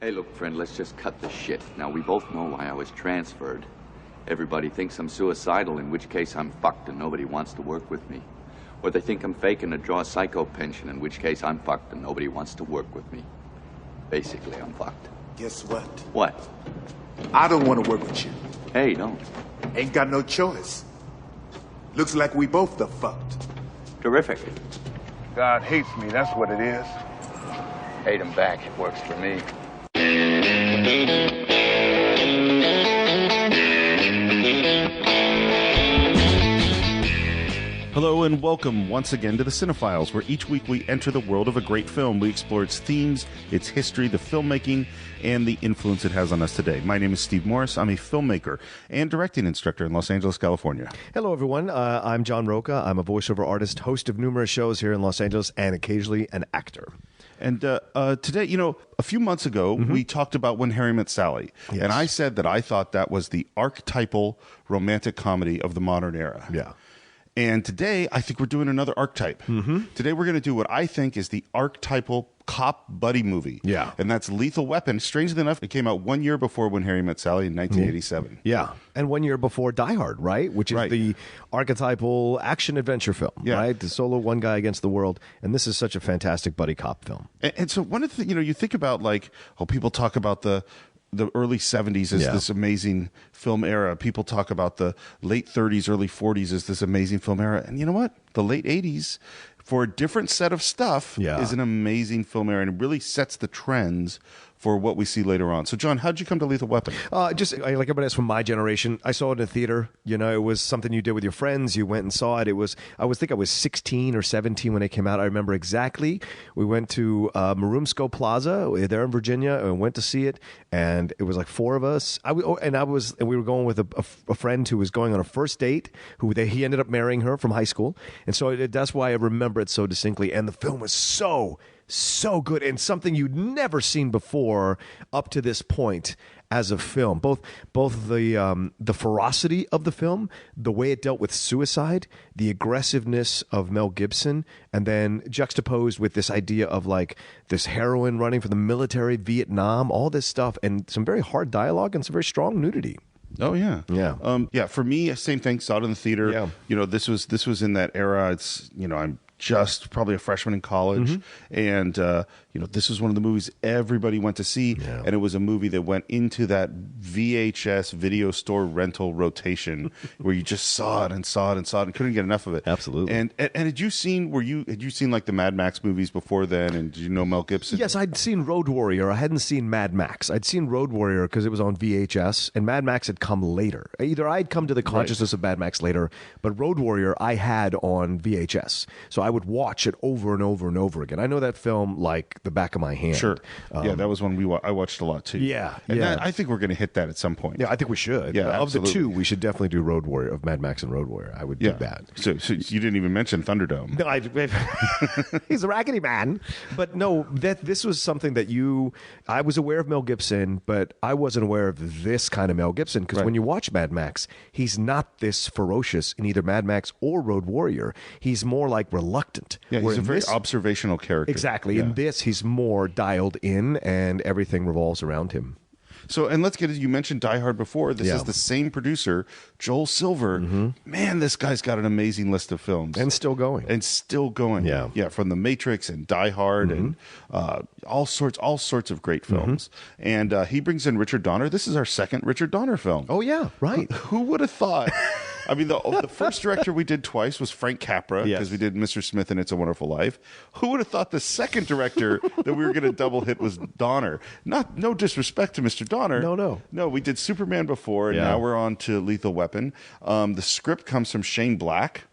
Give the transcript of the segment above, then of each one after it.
Hey, look, friend, let's just cut the shit. Now, we both know why I was transferred. Everybody thinks I'm suicidal, in which case I'm fucked and nobody wants to work with me. Or they think I'm faking a draw psycho pension, in which case I'm fucked and nobody wants to work with me. Basically, I'm fucked. Guess what? What? I don't want to work with you. Hey, don't. Ain't got no choice. Looks like we both the fucked. Terrific. God hates me, that's what it is. Hate him back. It works for me. Hello and welcome once again to the Cine-Files, where each week we enter the world of a great film. We explore its themes, its history, the filmmaking, and the influence it has on us today. My name is Steve Morris. I'm a filmmaker and directing instructor in Los Angeles, California. Hello, everyone. I'm John Roca. I'm a voiceover artist, host of numerous shows here in Los Angeles, and occasionally an actor. And today, a few months ago, we talked about When Harry Met Sally. Yes. And I said that I thought that was the archetypal romantic comedy of the modern era. Yeah. And today, I think we're doing another archetype. Today, we're going to do what I think is the archetypal cop buddy movie. Yeah. And that's Lethal Weapon. Strangely enough, it came out 1 year before When Harry Met Sally in 1987. Yeah. And 1 year before Die Hard, right? Which is Right. the archetypal action-adventure film, Yeah. right? The solo one guy against the world. And this is such a fantastic buddy cop film. And so one of the, you think about people talk about the early 70s as Yeah. this amazing film era. People talk about the late 30s, early 40s as this amazing film era. And you know what? The late 80s, for a different set of stuff, Yeah. is an amazing film era, and it really sets the trends for what we see later on. So, John, how'd you come to Lethal Weapon? Just like everybody else from my generation, I saw it in a theater. It was something you did with your friends. You went and saw it. I think I was 16 or 17 when it came out. I remember exactly. We went to Marumsco Plaza there in Virginia and went to see it. And it was like four of us. And we were going with a friend who was going on a first date. He ended up marrying her from high school. And so that's why I remember it so distinctly. And the film was so good, and something you'd never seen before up to this point as a film. Both the ferocity of the film, the way it dealt with suicide, the aggressiveness of Mel Gibson, and then juxtaposed with this idea of like this heroine running for the military, Vietnam, all this stuff, and some very hard dialogue and some very strong nudity. Oh yeah, Yeah. For me, same thing. Saw it in the theater. Yeah. This was in that era. It's I'm just probably a freshman in college, and this was one of the movies everybody went to see, and it was a movie that went into that VHS video store rental rotation where you just saw it and saw it and saw it and couldn't get enough of it. Absolutely. And had you seen like the Mad Max movies before then? And did you know Mel Gibson? Yes, I'd seen Road Warrior. I hadn't seen Mad Max. I'd seen Road Warrior because it was on VHS, and Mad Max had come later. Either I'd come to the consciousness of Mad Max later, but Road Warrior I had on VHS. So I would watch it over and over and over again. I know that film like the back of my hand. Sure. That was one I watched a lot too. Yeah, And yeah. I think we're going to hit that at some point. Yeah, I think we should. Yeah, of absolutely. the two, we should definitely do Road Warrior, of Mad Max and Road Warrior. I would do that. So you didn't even mention Thunderdome. No, he's a raggedy man. But no, this was something that I was aware of Mel Gibson, but I wasn't aware of this kind of Mel Gibson, because when you watch Mad Max, he's not this ferocious in either Mad Max or Road Warrior. He's more like reluctant. Yeah, he's a very this, observational character. Exactly. Yeah. In this, he's more dialed in, and everything revolves around him. So, and let's get it. You mentioned Die Hard before. This is the same producer, Joel Silver. Man, this guy's got an amazing list of films. And still going. Yeah. Yeah, from The Matrix and Die Hard and all sorts of great films. And he brings in Richard Donner. This is our second Richard Donner film. Oh, yeah, right. Who would have thought? I mean, the first director we did twice was Frank Capra, because we did Mr. Smith and It's a Wonderful Life. Who would have thought the second director that we were going to double hit was Donner? No disrespect to Mr. Donner. No, we did Superman before, and now we're on to Lethal Weapon. The script comes from Shane Black,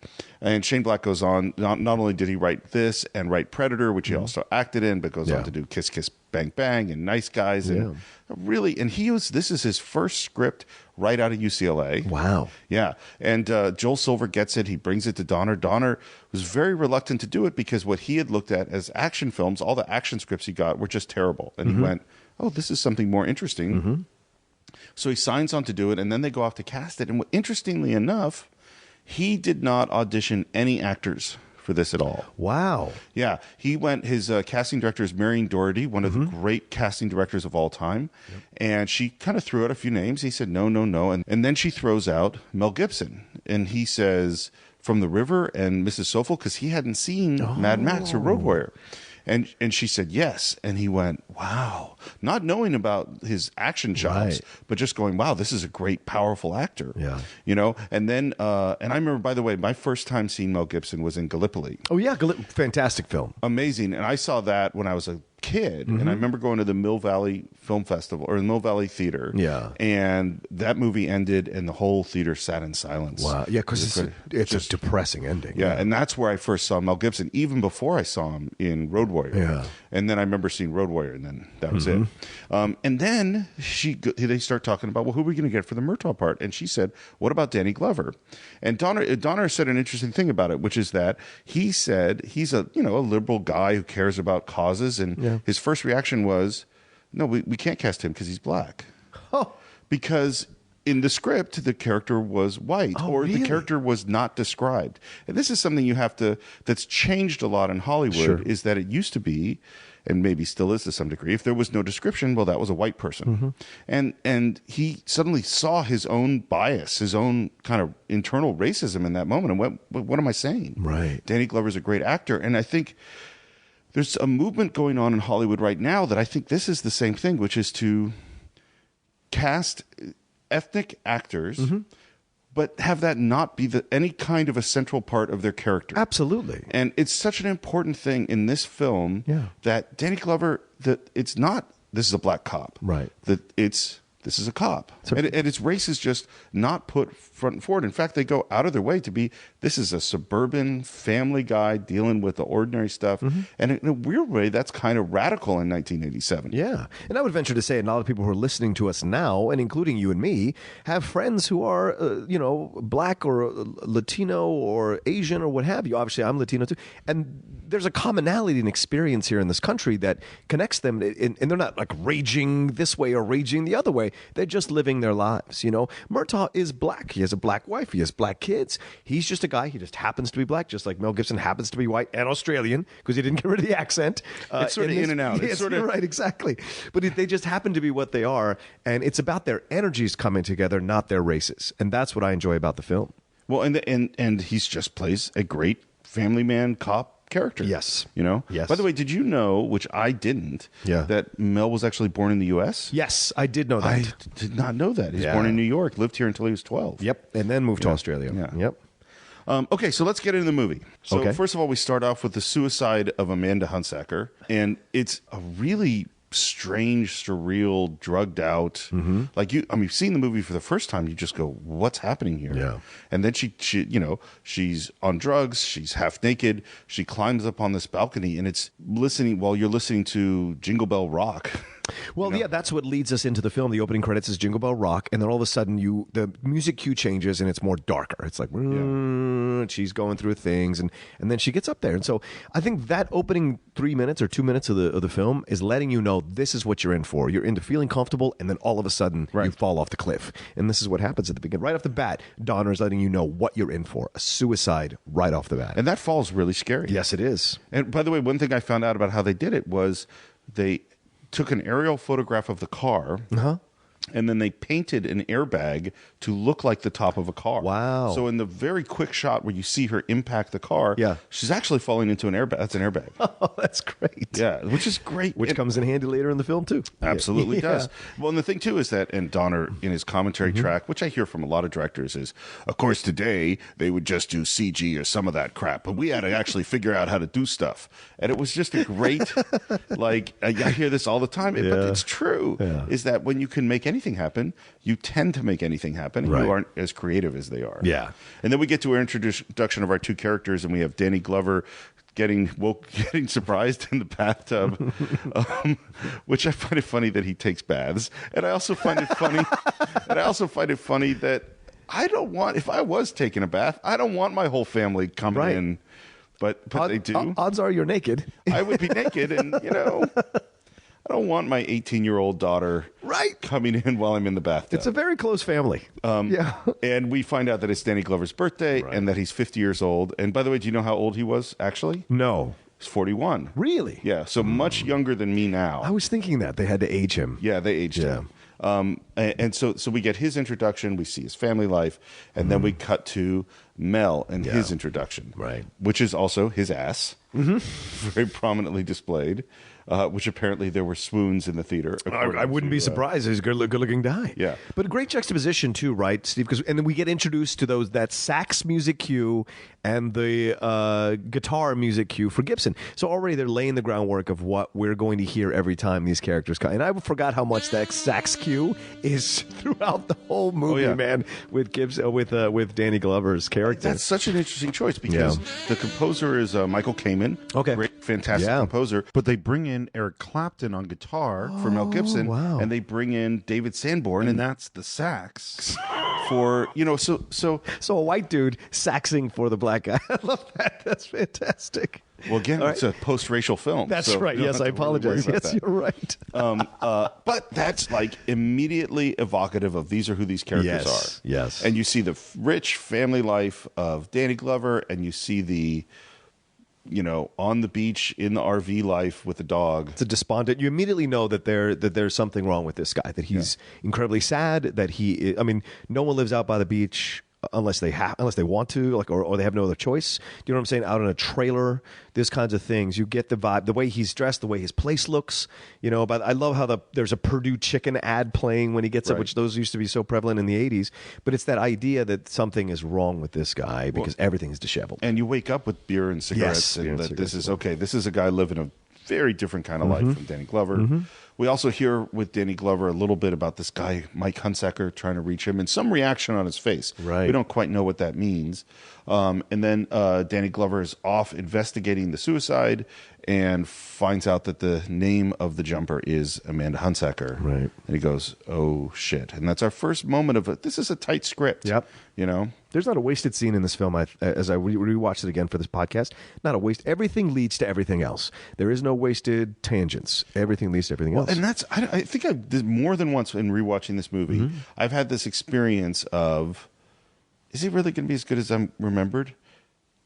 and Shane Black goes on. Not only did he write this and write Predator, which he also acted in, but goes on to do Kiss Kiss Bang Bang and Nice Guys, and this is his first script right out of UCLA. Wow. Yeah. And Joel Silver gets it. He brings it to Donner. Donner was very reluctant to do it because what he had looked at as action films, all the action scripts he got were just terrible. And he went, oh, this is something more interesting. So he signs on to do it, and then they go off to cast it. And interestingly enough, he did not audition any actors for this at all. Wow. Yeah, he went. His casting director is Marion Doherty, one of the great casting directors of all time, and she kind of threw out a few names. He said no, and then she throws out Mel Gibson, and he says From the River and Mrs. Soulful, because he hadn't seen Mad Max or Road Warrior. And she said yes, and he went, wow, not knowing about his action chops, but just going, wow, this is a great, powerful actor. Yeah, And then and I remember, by the way, my first time seeing Mel Gibson was in Gallipoli. Oh yeah, fantastic film, amazing, and I saw that when I was a kid, and I remember going to the Mill Valley Film Festival or the Mill Valley Theater. Yeah, and that movie ended, and the whole theater sat in silence. Wow, yeah, because it's a depressing ending. Yeah, and that's where I first saw Mel Gibson, even before I saw him in Road Warrior. Yeah, and then I remember seeing Road Warrior, and then that was it. And then they start talking about, well, who are we going to get for the Murtaugh part? And she said, what about Danny Glover? And Donner said an interesting thing about it, which is that he said he's a liberal guy who cares about causes, and his first reaction was, no, we can't cast him because he's black. Oh. Because in the script, the character was white, the character was not described. And this is something that's changed a lot in Hollywood, is that it used to be, and maybe still is to some degree, if there was no description, well, that was a white person. And he suddenly saw his own bias, his own kind of internal racism in that moment, and went, what am I saying? Right. Danny Glover's a great actor, and I think there's a movement going on in Hollywood right now that I think this is the same thing, which is to cast ethnic actors, but have that not be any kind of a central part of their character. Absolutely. And it's such an important thing in this film that Danny Glover, that it's not, this is a black cop. Right. That this is a cop. And its race is just not put front and forward. In fact, they go out of their way to be, this is a suburban family guy dealing with the ordinary stuff. And in a weird way, that's kind of radical in 1987. Yeah. And I would venture to say, and a lot of people who are listening to us now, and including you and me, have friends who are, black or Latino or Asian or what have you. Obviously, I'm Latino too. And there's a commonality and experience here in this country that connects them. And they're not like raging this way or raging the other way. They're just living their lives. Murtaugh is black. He has a black wife. He has black kids. He's just a guy. He just happens to be black, just like Mel Gibson happens to be white and Australian because he didn't get rid of the accent. It's sort of in and out. Yes, you're right, exactly. But they just happen to be what they are, and it's about their energies coming together, not their races. And that's what I enjoy about the film. Well, and he's just plays a great family man cop character. Yes. Yes. By the way, did you know, which I didn't, that Mel was actually born in the U.S.? Yes, I did know that. I did not know that. He was born in New York, lived here until he was 12. Yep, and then moved to Australia. Yeah. Yep. Okay, so let's get into the movie. So first of all, we start off with the suicide of Amanda Hunsaker, and it's a really strange, surreal, drugged out. Like you've seen the movie for the first time, you just go, "What's happening here?" Yeah. And then she's on drugs, she's half naked, she climbs up on this balcony, and it's while you're listening to Jingle Bell Rock. Well, that's what leads us into the film. The opening credits is Jingle Bell Rock, and then all of a sudden the music cue changes and it's more darker. It's like she's going through things, and then she gets up there. And so I think that opening 3 minutes or 2 minutes of the film is letting you know this is what you're in for. You're into feeling comfortable, and then all of a sudden you fall off the cliff. And this is what happens at the beginning. Right off the bat, Donner's letting you know what you're in for. A suicide right off the bat. And that fall's really scary. Yes, it is. And by the way, one thing I found out about how they did it was they took an aerial photograph of the car, and then they painted an airbag to look like the top of a car. Wow. So in the very quick shot where you see her impact the car, she's actually falling into an airbag. That's an airbag. Oh, that's great. Yeah, which is great. Which comes in handy later in the film, too. Absolutely does. Well, and the thing, too, is that, and Donner, in his commentary track, which I hear from a lot of directors, is, of course, today they would just do CG or some of that crap, but we had to actually figure out how to do stuff. And it was just a great, I hear this all the time, but it's true, is that when you can make anything happen, you tend to make anything happen. And you aren't as creative as they are. Yeah. And then we get to our introduction of our two characters, and we have Danny Glover getting surprised in the bathtub, which I find it funny that he takes baths, and I also find it funny. That I don't want, if I was taking a bath, I don't want my whole family coming in, but they do. Odds are you're naked. I would be naked, and I don't want my 18-year-old daughter Right. coming in while I'm in the bathtub. It's a very close family. Yeah. And we find out that it's Danny Glover's birthday and that he's 50 years old. And by the way, do you know how old he was actually? No. He's 41. Really? Yeah, so much younger than me now. I was thinking that they had to age him. Yeah, they aged him. And so we get his introduction, we see his family life, and then we cut to Mel and his introduction, Right. which is also his ass, very prominently displayed, which apparently there were swoons in the theater. I wouldn't be surprised. He's a good-looking guy. Yeah. But a great juxtaposition too, right, Steve? And then we get introduced to that sax music cue and the guitar music cue for Gibson. So already they're laying the groundwork of what we're going to hear every time these characters come. And I forgot how much that sax cue is throughout the whole movie, man, with Gibson, with Danny Glover's character. That's such an interesting choice because the composer is Michael Kamen. Okay. Great, fantastic composer. But they bring in Eric Clapton on guitar for Mel Gibson. Wow. And they bring in David Sanborn, and that's the sax for, so a white dude saxing for the black guy. I love that. That's fantastic. Well, again, it's a post-racial film. That's right. Yes, I apologize. Yes, you're right. But that's like immediately evocative of these are who these characters are. Yes. And you see the rich family life of Danny Glover, and you see the, on the beach in the RV life with the dog. It's a despondent. You immediately know that there's something wrong with this guy. That he's incredibly sad. That no one lives out by the beach unless they want to, or they have no other choice. Do you know what I'm saying? Out in a trailer, these kinds of things. You get the vibe, the way he's dressed, the way his place looks. But I love how there's a Purdue Chicken ad playing when he gets up, which those used to be so prevalent in the 80s. But it's that idea that something is wrong with this guy because everything is disheveled. And you wake up with beer and cigarettes, and that this is okay. This is a guy living a very different kind of life from Danny Glover. We also hear with Danny Glover a little bit about this guy, Mike Hunsaker, trying to reach him, and some reaction on his face. Right. We don't quite know what that means. And then Danny Glover is off investigating the suicide and finds out that the name of the jumper is Amanda Hunsaker. Right. And he goes, oh, shit. And that's our first moment of it. This is a tight script. Yep. There's not a wasted scene in this film. As I rewatched it again for this podcast, not a waste. Everything leads to everything else. There is no wasted tangents. Everything leads to everything else. And that's, I think I did more than once in rewatching this movie. I've had this experience of, is it really going to be as good as I'm remembered?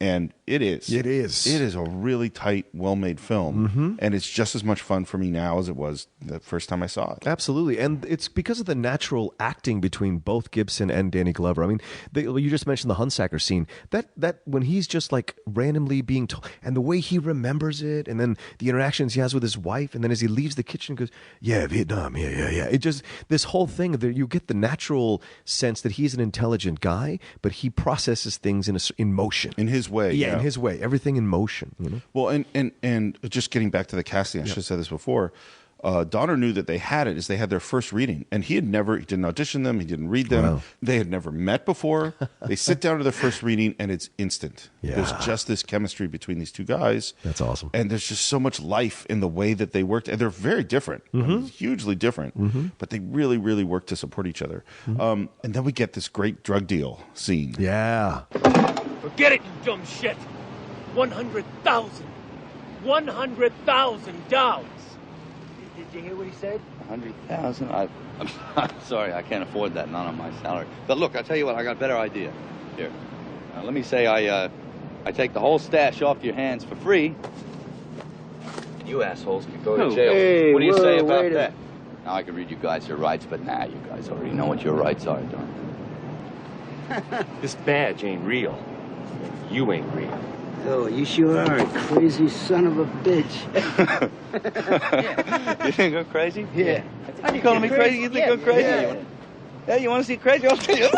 And it is. It is. It is a really tight, well-made film. And it's just as much fun for me now as it was the first time I saw it. Absolutely. And it's because of the natural acting between both Gibson and Danny Glover. I mean, you just mentioned the Hunsaker scene. That when he's just like randomly being told, and the way he remembers it, and then the interactions he has with his wife, and then as he leaves the kitchen, he goes, yeah, Vietnam, yeah. It just, this whole thing, you get the natural sense that he's an intelligent guy, but he processes things in motion. In his way. Yeah, in his way. Everything in motion. Well, and just getting back to the casting, I should have said this before. Donner knew that they had it as they had their first reading, and he didn't audition them, he didn't read them. Wow. They had never met before. They sit down to their first reading, and it's instant. Yeah. There's just this chemistry between these two guys. That's awesome. And there's just so much life in the way that they worked, and they're very different, hugely different, but they really, really work to support each other. And then we get this great drug deal scene. Yeah. Forget it, you dumb shit. $100,000. $100,000. Did you hear what he said? 100,000. I'm sorry, I can't afford that. Not on my salary. But look, I'll tell you what. I got a better idea. Here, let me say I take the whole stash off your hands for free. And you assholes can go to jail. Hey, what do you say about that? Now I can read you guys your rights, but now you guys already know what your rights are, don't you? This badge ain't real. You ain't real. Oh, you sure are a crazy son of a bitch. You think I'm crazy? Yeah. Are you calling me crazy? You think I'm crazy? Yeah, you want to see crazy? I'll tell you.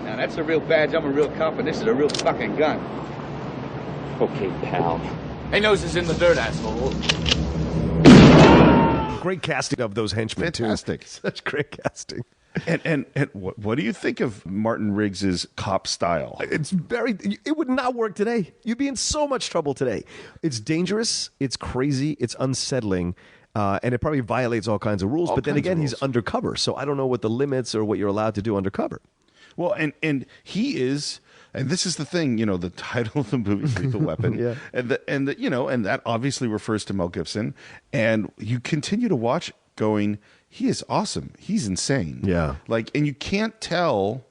Now, that's a real badge. I'm a real cop, and this is a real fucking gun. Okay, pal. Hey, nose is in the dirt, asshole. Great casting of those henchmen, Fantastic. too. Such great casting. And what do you think of Martin Riggs's cop style? It would not work today. You'd be in so much trouble today. It's dangerous. It's crazy. It's unsettling. And it probably violates all kinds of rules. But then again, he's undercover. So I don't know what the limits or what you're allowed to do undercover. Well, and he is And this is the thing, the title of the movie is Lethal Weapon. Yeah. And that obviously refers to Mel Gibson. And you continue to watch going, he is awesome. He's insane. Yeah. And you can't tell,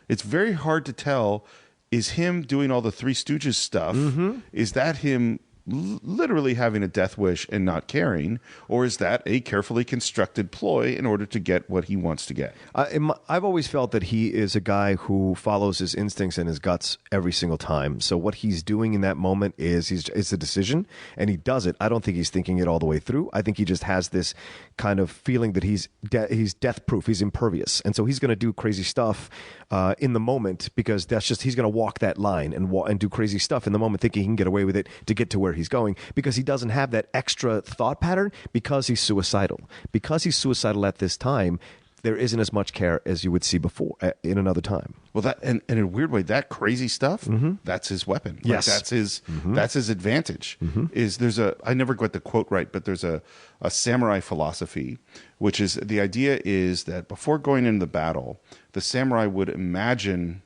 it's very hard to tell, is him doing all the Three Stooges stuff? Mm-hmm. Is that him literally having a death wish and not caring, or is that a carefully constructed ploy in order to get what he wants to get? I've always felt that he is a guy who follows his instincts and his guts every single time. So what he's doing in that moment is it's a decision, and he does it. I don't think he's thinking it all the way through. I think he just has this kind of feeling that he's death proof, he's impervious, and so he's going to do crazy stuff in the moment, because he's going to walk that line and do crazy stuff in the moment, thinking he can get away with it to get to where he's going, because he doesn't have that extra thought pattern, because he's suicidal. Because he's suicidal at this time, there isn't as much care as you would see before in another time. Well, that and in a weird way, that crazy stuff, that's his weapon. Yes. That's his advantage. I never got the quote right, but there's a samurai philosophy, which is the idea is that before going into the battle, the samurai would imagine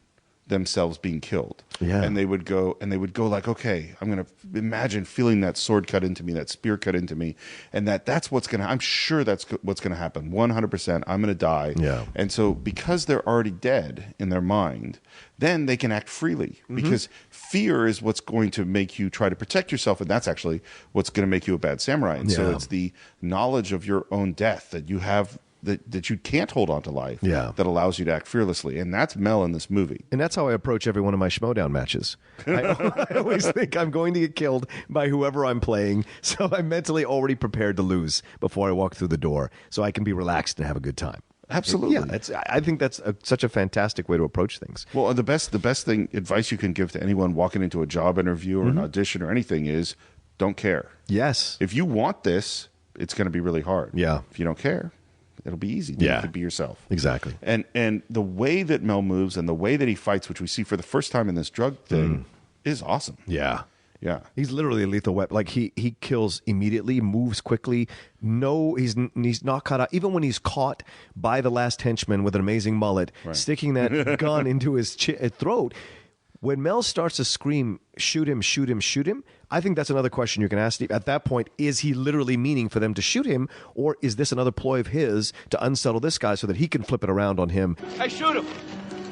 themselves being killed. Yeah. And they would go like, okay, I'm going to imagine feeling that sword cut into me, that spear cut into me. And that's what's going to, I'm sure that's what's going to happen. 100%. I'm going to die. Yeah. And so because they're already dead in their mind, then they can act freely, because fear is what's going to make you try to protect yourself. And that's actually what's going to make you a bad samurai. And so it's the knowledge of your own death that you have, that you can't hold on to life, that allows you to act fearlessly. And that's Mel in this movie. And that's how I approach every one of my Schmodown matches. I always think I'm going to get killed by whoever I'm playing, so I'm mentally already prepared to lose before I walk through the door, so I can be relaxed and have a good time. Absolutely. Yeah, I think that's such a fantastic way to approach things. Well, the best advice you can give to anyone walking into a job interview or an audition or anything is don't care. Yes. If you want this, it's going to be really hard. Yeah. If you don't care, it'll be easy. Yeah. You could be yourself. Exactly. And the way that Mel moves and the way that he fights, which we see for the first time in this drug thing, is awesome. Yeah. Yeah. He's literally a lethal weapon. Like he kills immediately, moves quickly. No, he's not caught out. Even when he's caught by the last henchman with an amazing mullet, sticking that gun into his throat, when Mel starts to scream, shoot him, shoot him, shoot him, I think that's another question you can ask Steve. At that point, is he literally meaning for them to shoot him, or is this another ploy of his to unsettle this guy so that he can flip it around on him? Hey, shoot him!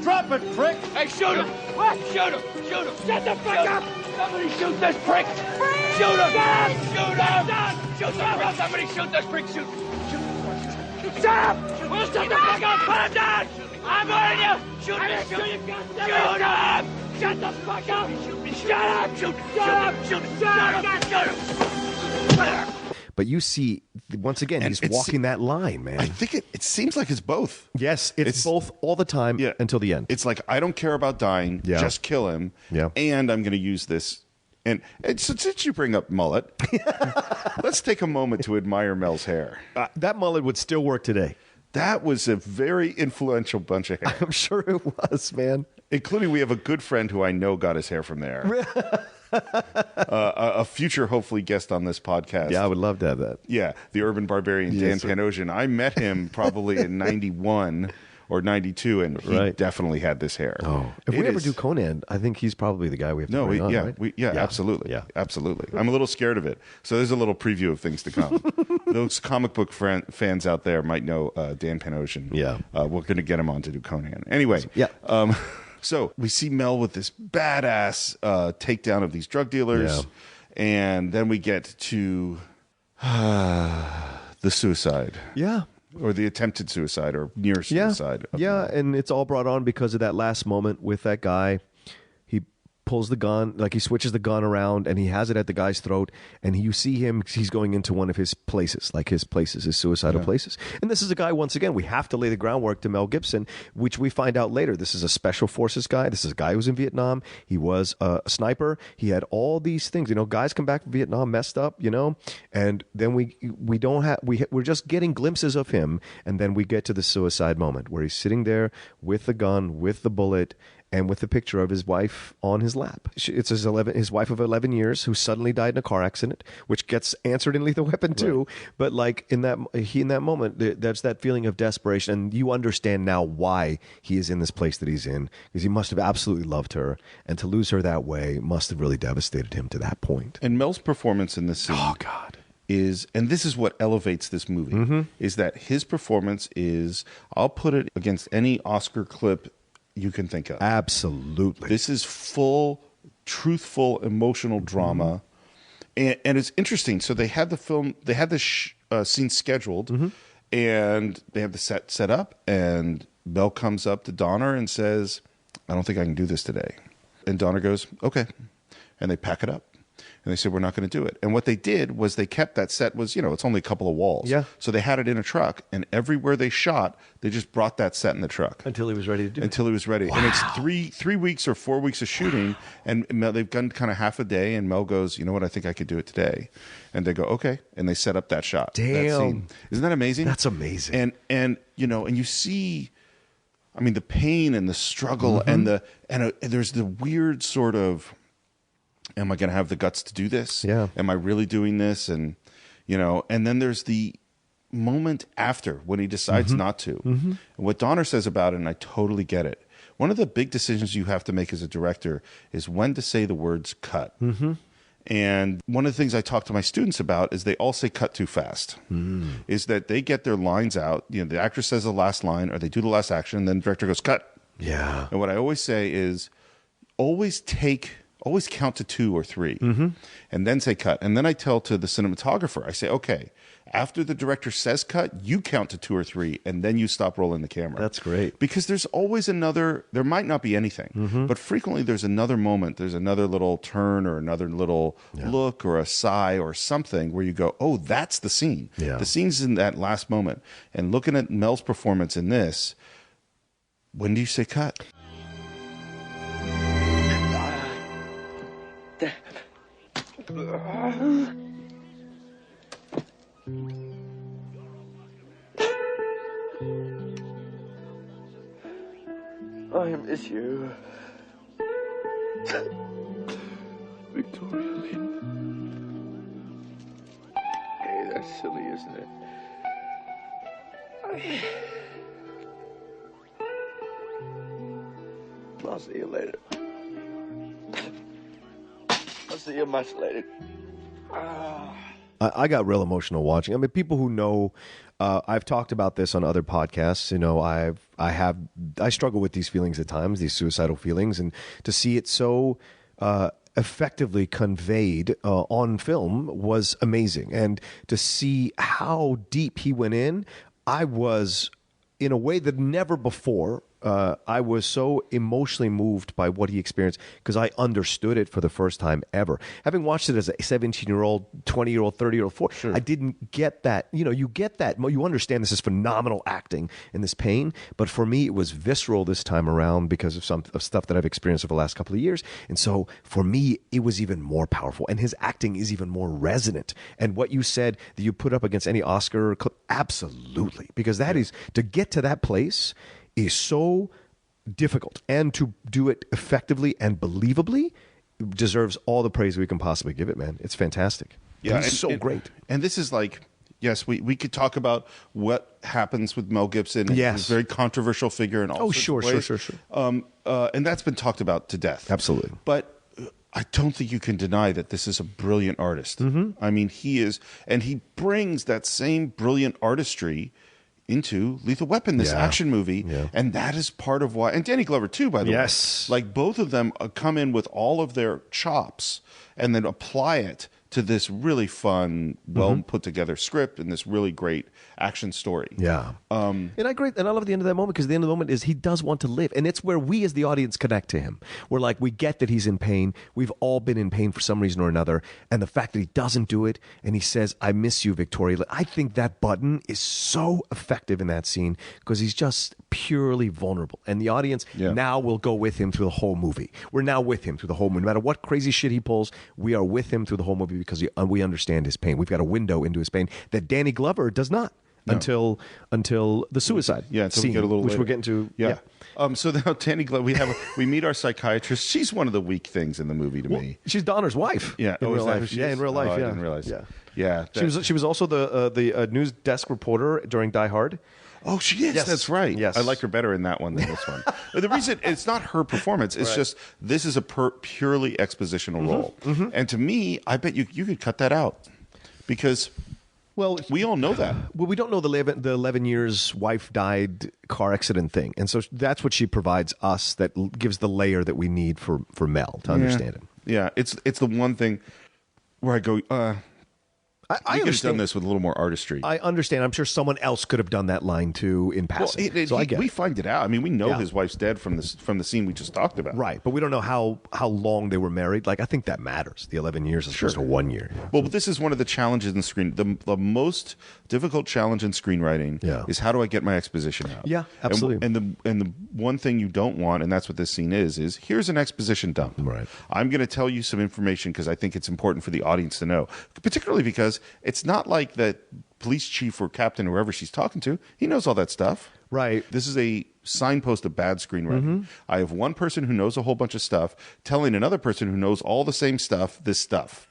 Drop it, prick! Hey, shoot him! What? Shoot him! Shoot him! Shut the fuck up! Somebody shoot this prick! Shoot him! Shoot him! Shoot him! Somebody shoot this prick! Shoot! Shut up! We'll shut the fuck up! Put him down! I'm warning you! Shoot him! Shoot him! Shut the fuck up! Shut up! Shoot! Shut up! Shoot! Shut up! Shoot him! But you see, once again, he's walking that line, man. I think it seems like it's both. Yes, it's both all the time until the end. It's like, I don't care about dying, just kill him, and I'm going to use this. And so since you bring up mullet, let's take a moment to admire Mel's hair. That mullet would still work today. That was a very influential bunch of hair. I'm sure it was, man. Including, we have a good friend who I know got his hair from there. A future, hopefully, guest on this podcast. Yeah, I would love to have that. Yeah, the urban barbarian Dan Panosian. I met him probably in 91 or 92, and he definitely had this hair. Oh, if we ever do Conan, I think he's probably the guy we have to bring on, right? Absolutely. Yeah. Absolutely. I'm a little scared of it. So there's a little preview of things to come. Those comic book fans out there might know Dan Panosian. Yeah. We're going to get him on to do Conan. Anyway. Yeah. So we see Mel with this badass takedown of these drug dealers, and then we get to the suicide. Yeah. Or the attempted suicide or near suicide. Yeah, and it's all brought on because of that last moment with that guy. He pulls the gun, like he switches the gun around, and he has it at the guy's throat, and you see him, he's going into one of his places, his suicidal places. And this is a guy, once again, we have to lay the groundwork to Mel Gibson, which we find out later. This is a special forces guy. This is a guy who was in Vietnam. He was a sniper. He had all these things. Guys come back from Vietnam messed up, and then we're just getting glimpses of him, and then we get to the suicide moment where he's sitting there with the gun, with the bullet, and with the picture of his wife on his lap. It's his wife of 11 years who suddenly died in a car accident, which gets answered in Lethal Weapon 2. Right. But like in that moment, there's that feeling of desperation, and you understand now why he is in this place that he's in, because he must have absolutely loved her, and to lose her that way must have really devastated him to that point. And Mel's performance in this scene, oh God, and this is what elevates this movie, is that his performance is, I'll put it against any Oscar clip you can think of. Absolutely. This is full, truthful, emotional drama. And it's interesting. So they had the scene scheduled, and they have the set up, and Mel comes up to Donner and says, I don't think I can do this today. And Donner goes, okay. And they pack it up. And they said, we're not going to do it. And what they did was they kept that set was, it's only a couple of walls. Yeah. So they had it in a truck, and everywhere they shot, they just brought that set in the truck. Until he was ready to do it. Until he was ready. Wow. And it's three weeks or 4 weeks of shooting, and Mel, they've done kind of half a day, and Mel goes, you know what, I think I could do it today. And they go, okay. And they set up that shot. Damn. That scene. Isn't that amazing? That's amazing. And you see, I mean, the pain and the struggle and there's the weird sort of, am I going to have the guts to do this? Yeah. Am I really doing this? And, and then there's the moment after when he decides not to. And what Donner says about it, and I totally get it. One of the big decisions you have to make as a director is when to say the words cut. And one of the things I talk to my students about is they all say cut too fast. Is that they get their lines out, the actor says the last line or they do the last action, and then the director goes, cut. Yeah. And what I always say is always count to 2 or 3 and then say cut. And then I tell to the cinematographer, I say, okay, after the director says cut, you count to 2 or 3 and then you stop rolling the camera. That's great. Because there's always there might not be anything, but frequently there's another moment, there's another little turn or another little look or a sigh or something where you go, oh, that's the scene. Yeah. The scene's in that last moment. And looking at Mel's performance in this, when do you say cut? I miss you. Victoria, hey, that's silly, isn't it? I'll see you later. I'll see you much later. I got real emotional watching. I mean, people who know, I've talked about this on other podcasts. I struggle with these feelings at times, these suicidal feelings, and to see it so effectively conveyed on film was amazing. And to see how deep he went in, I was, in a way that never before, I was so emotionally moved by what he experienced because I understood it for the first time ever. Having watched it as a 17-year-old, 20-year-old, 30-year-old, sure. I didn't get that. You get that. You understand this is phenomenal acting and this pain, but for me, it was visceral this time around because of some of stuff that I've experienced over the last couple of years. And so for me, it was even more powerful, and his acting is even more resonant. And what you said that you put up against any Oscar clip, absolutely, because that is, to get to that place is so difficult, and to do it effectively and believably deserves all the praise we can possibly give it, man. It's fantastic. Yeah, it's so great. And this is like, yes, we could talk about what happens with Mel Gibson. Yes. He's a very controversial figure in all sorts of ways. Sure. And that's been talked about to death. Absolutely. But I don't think you can deny that this is a brilliant artist. I mean, he is, and he brings that same brilliant artistry into Lethal Weapon, this action movie. Yeah. And that is part of why, and Danny Glover too, by the way. Like both of them come in with all of their chops and then apply it to this really fun, well put together script and this really great action story. Yeah. And I love the end of that moment, because the end of the moment is he does want to live. And it's where we as the audience connect to him. We're like, we get that he's in pain. We've all been in pain for some reason or another. And the fact that he doesn't do it and he says, I miss you, Victoria. I think that button is so effective in that scene because he's just purely vulnerable. And the audience now will go with him through the whole movie. We're now with him through the whole movie. No matter what crazy shit he pulls, we are with him through the whole movie because we understand his pain. We've got a window into his pain that Danny Glover does not. until the suicide. Yeah, until scene, we get a little which later. we're getting to. Yeah. So now Danny Glover, we meet our psychiatrist. She's one of the weak things in the movie to me. She's Donner's wife. Yeah. in Oh, real is that who life. she Yeah, is? in real life. Oh, yeah, I didn't realize. Yeah. Yeah. She was also the news desk reporter during Die Hard. Oh, she is. Yes. That's right. Yes. I like her better in that one than this one. The reason it's not her performance. It's just this is a purely expositional role. And to me, I bet you could cut that out because we all know that. Well, we don't know the 11 years wife died car accident thing, and so that's what she provides us. That gives the layer that we need for Mel to understand it. Yeah, it's the one thing where I go. I could have done this with a little more artistry. I understand. I'm sure someone else could have done that line too in passing. Well, we find it out. I mean, we know Yeah. his wife's dead from the scene we just talked about. Right, but we don't know how long they were married. Like, I think that matters. The 11 years is just a 1 year. Well, but this is one of the challenges in screen. The most difficult challenge in screenwriting is how do I get my exposition out? Yeah, absolutely. And the one thing you don't want, and that's what this scene is here's an exposition dump. Right. I'm going to tell you some information because I think it's important for the audience to know, particularly because it's not like that police chief or captain, whoever she's talking to, he knows all that stuff. Right. This is a signpost of bad screenwriting. I have one person who knows a whole bunch of stuff telling another person who knows all the same stuff this stuff.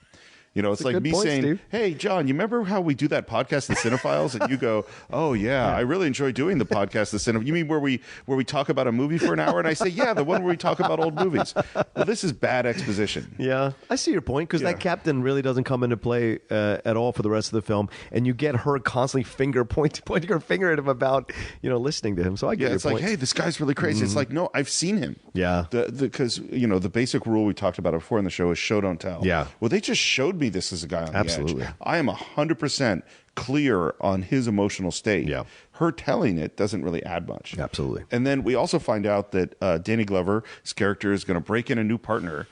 You know, it's like good me point, saying, Steve. "Hey, John, you remember how we do that podcast, The Cine-Files?" And you go, "Oh yeah, I really enjoy doing the podcast, The Cine." You mean where we talk about a movie for an hour? And I say, "Yeah, the one where we talk about old movies." Well, this is bad exposition. Yeah, I see your point because that captain really doesn't come into play at all for the rest of the film, and you get her constantly pointing her finger at him about listening to him. So I get your it's point. like, hey, this guy's really crazy. It's like, no, I've seen him. Yeah. Because the basic rule we talked about before in the show is show don't tell. Yeah. Well, they just showed me this as a guy on Absolutely. the edge. I am 100% clear on his emotional state. Yeah. Her telling it doesn't really add much. Absolutely. And then we also find out that Danny Glover's character is going to break in a new partner.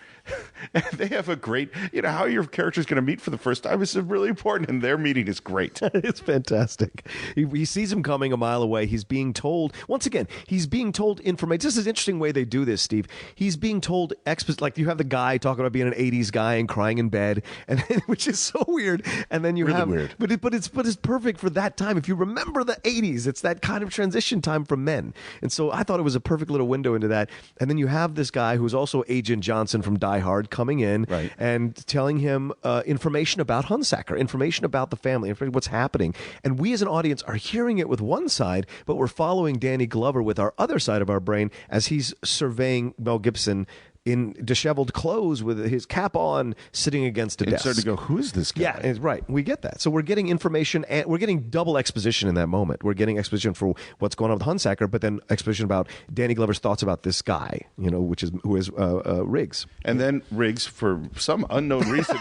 And they have a great, how your character is going to meet for the first time is really important, and their meeting is great. It's fantastic. He sees him coming a mile away. He's being told, once again, information. This is an interesting way they do this, Steve. He's being told, like you have the guy talking about being an 80s guy and crying in bed, and then, which is so weird. And then you Really have, weird. but it's perfect for that time. If you remember the 80s, it's that kind of transition time for men. And so I thought it was a perfect little window into that. And then you have this guy who's also Agent Johnson from Die Hard coming in and telling him information about Hunsaker, information about the family, what's happening. And we as an audience are hearing it with one side, but we're following Danny Glover with our other side of our brain as he's surveying Mel Gibson in disheveled clothes with his cap on, sitting against a desk. Started to go, who is this guy? Yeah, right. We get that. So we're getting information, and we're getting double exposition in that moment. We're getting exposition for what's going on with Hunsaker, but then exposition about Danny Glover's thoughts about this guy, who is Riggs. And then Riggs, for some unknown reason,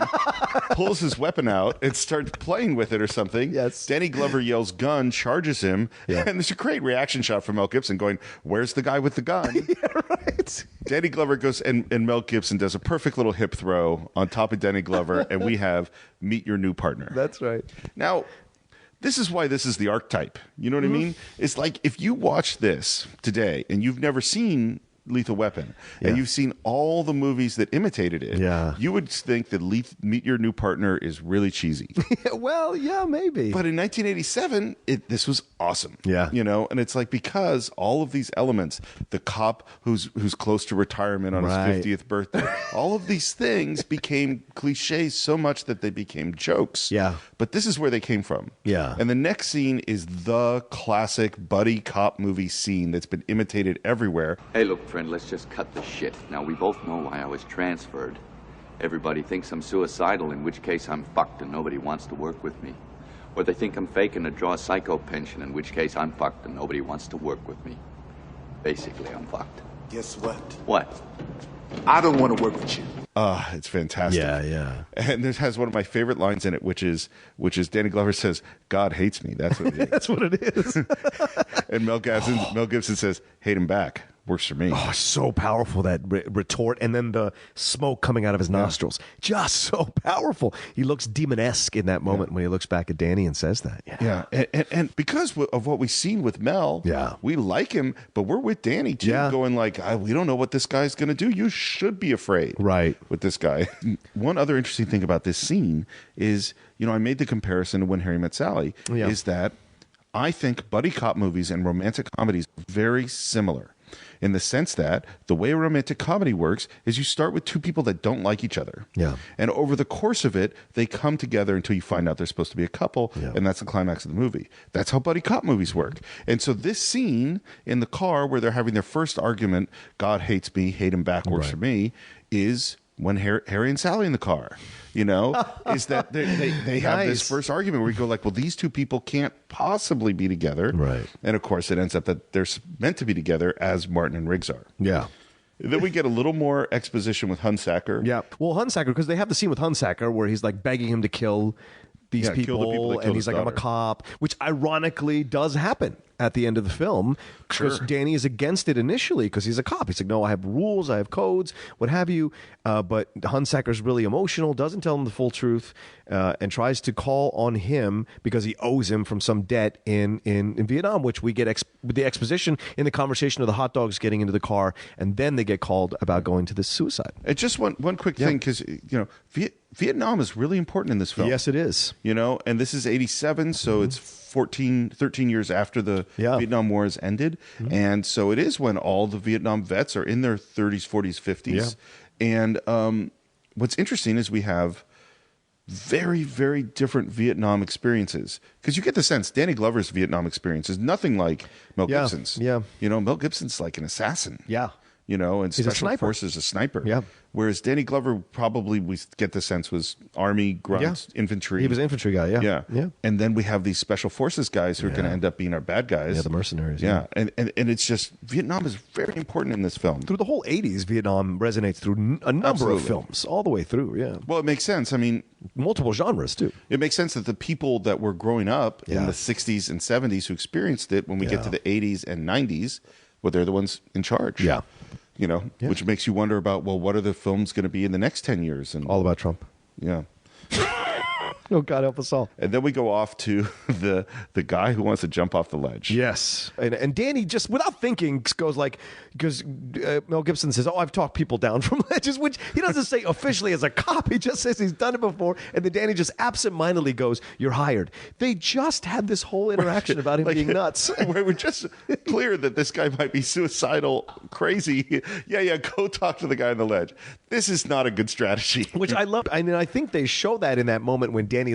pulls his weapon out and starts playing with it or something. Yes. Danny Glover yells gun, charges him, and there's a great reaction shot from Mel Gibson going, "Where's the guy with the gun?" Yeah, right. Danny Glover goes, and Mel Gibson does a perfect little hip throw on top of Danny Glover, and we have meet your new partner. That's right. Now, this is why this is the archetype. You know what I mean? It's like if you watch this today and you've never seen Lethal Weapon and you've seen all the movies that imitated it, you would think that Meet Your New Partner is really cheesy. Well, yeah, maybe. But in 1987, this was awesome. Yeah. And it's like because all of these elements, the cop who's close to retirement on his 50th birthday, all of these things became cliches so much that they became jokes. Yeah. But this is where they came from. Yeah. And the next scene is the classic buddy cop movie scene that's been imitated everywhere. Hey, look, friend, let's just cut the shit. Now, we both know why I was transferred. Everybody thinks I'm suicidal, in which case I'm fucked and nobody wants to work with me. Or they think I'm faking to draw a psycho pension, in which case I'm fucked and nobody wants to work with me. Basically, I'm fucked. Guess what? What? I don't want to work with you. It's fantastic. Yeah. And this has one of my favorite lines in it, which is Danny Glover says, "God hates me." That's what it is. That's what it is. And Mel Gibson says, "Hate him back. Works for me." Oh, so powerful, that retort, and then the smoke coming out of his nostrils. Just so powerful. He looks demon-esque in that moment when he looks back at Danny and says that. Yeah. And because of what we've seen with Mel, we like him, but we're with Danny too, going like, we don't know what this guy's going to do. You should be afraid. Right. With this guy. One other interesting thing about this scene is, I made the comparison to When Harry Met Sally, is that I think buddy cop movies and romantic comedies are very similar in the sense that the way a romantic comedy works is you start with two people that don't like each other. Yeah. And over the course of it, they come together until you find out they're supposed to be a couple, Yeah. and that's the climax of the movie. That's how buddy cop movies work. And so this scene in the car where they're having their first argument, God hates me, hate him back, works for me, is when Harry and Sally in the car, is that they have this first argument where you go like, well, these two people can't possibly be together. Right. And of course it ends up that they're meant to be together as Martin and Riggs are. Yeah. Then we get a little more exposition with Hunsaker. Yeah. Well, Hunsaker, because they have the scene with Hunsaker where he's like begging him to kill these kill the people that killed and he's his like, I'm a daughter. cop, which ironically does happen at the end of the film because Danny is against it initially because he's a cop. He's like, no, I have rules, I have codes, what have you. But Hunsaker's really emotional, doesn't tell him the full truth, and tries to call on him because he owes him from some debt in Vietnam, which we get the exposition in the conversation of the hot dogs getting into the car, and then they get called about going to this suicide. And just one quick thing, because Vietnam is really important in this film. Yes, it is. And this is 87, so it's 13 years after the Vietnam War has ended. And so it is when all the Vietnam vets are in their 30s, 40s, 50s. And what's interesting is we have very, very different Vietnam experiences. Because you get the sense Danny Glover's Vietnam experience is nothing like Mel Gibson's. Yeah. Mel Gibson's like an assassin. Yeah. And He's a special sniper. forces, a sniper. Yeah. Whereas Danny Glover probably, we get the sense, was army, grunt, infantry. He was an infantry guy, yeah. And then we have these special forces guys who are going to end up being our bad guys. Yeah, the mercenaries. Yeah. And it's just, Vietnam is very important in this film. Through the whole 80s, Vietnam resonates through a number of films, all the way through, Well, it makes sense. I mean, multiple genres, too. it makes sense that the people that were growing up in the 60s and 70s who experienced it, when we get to the 80s and 90s, well, they're the ones in charge. Yeah. Which makes you wonder about, well, what are the films going to be in the next 10 years? And All about Trump. yeah. Oh, God help us all. And then we go off to the guy who wants to jump off the ledge. Yes. And Danny just, without thinking, goes like, because Mel Gibson says, I've talked people down from ledges, which he doesn't say officially as a cop. He just says he's done it before. And then Danny just absentmindedly goes, you're hired. They just had this whole interaction about him being nuts. We're just clear that this guy might be suicidal, crazy. Yeah, go talk to the guy on the ledge. This is not a good strategy. Which I love. I mean, I think they show that in that moment when Danny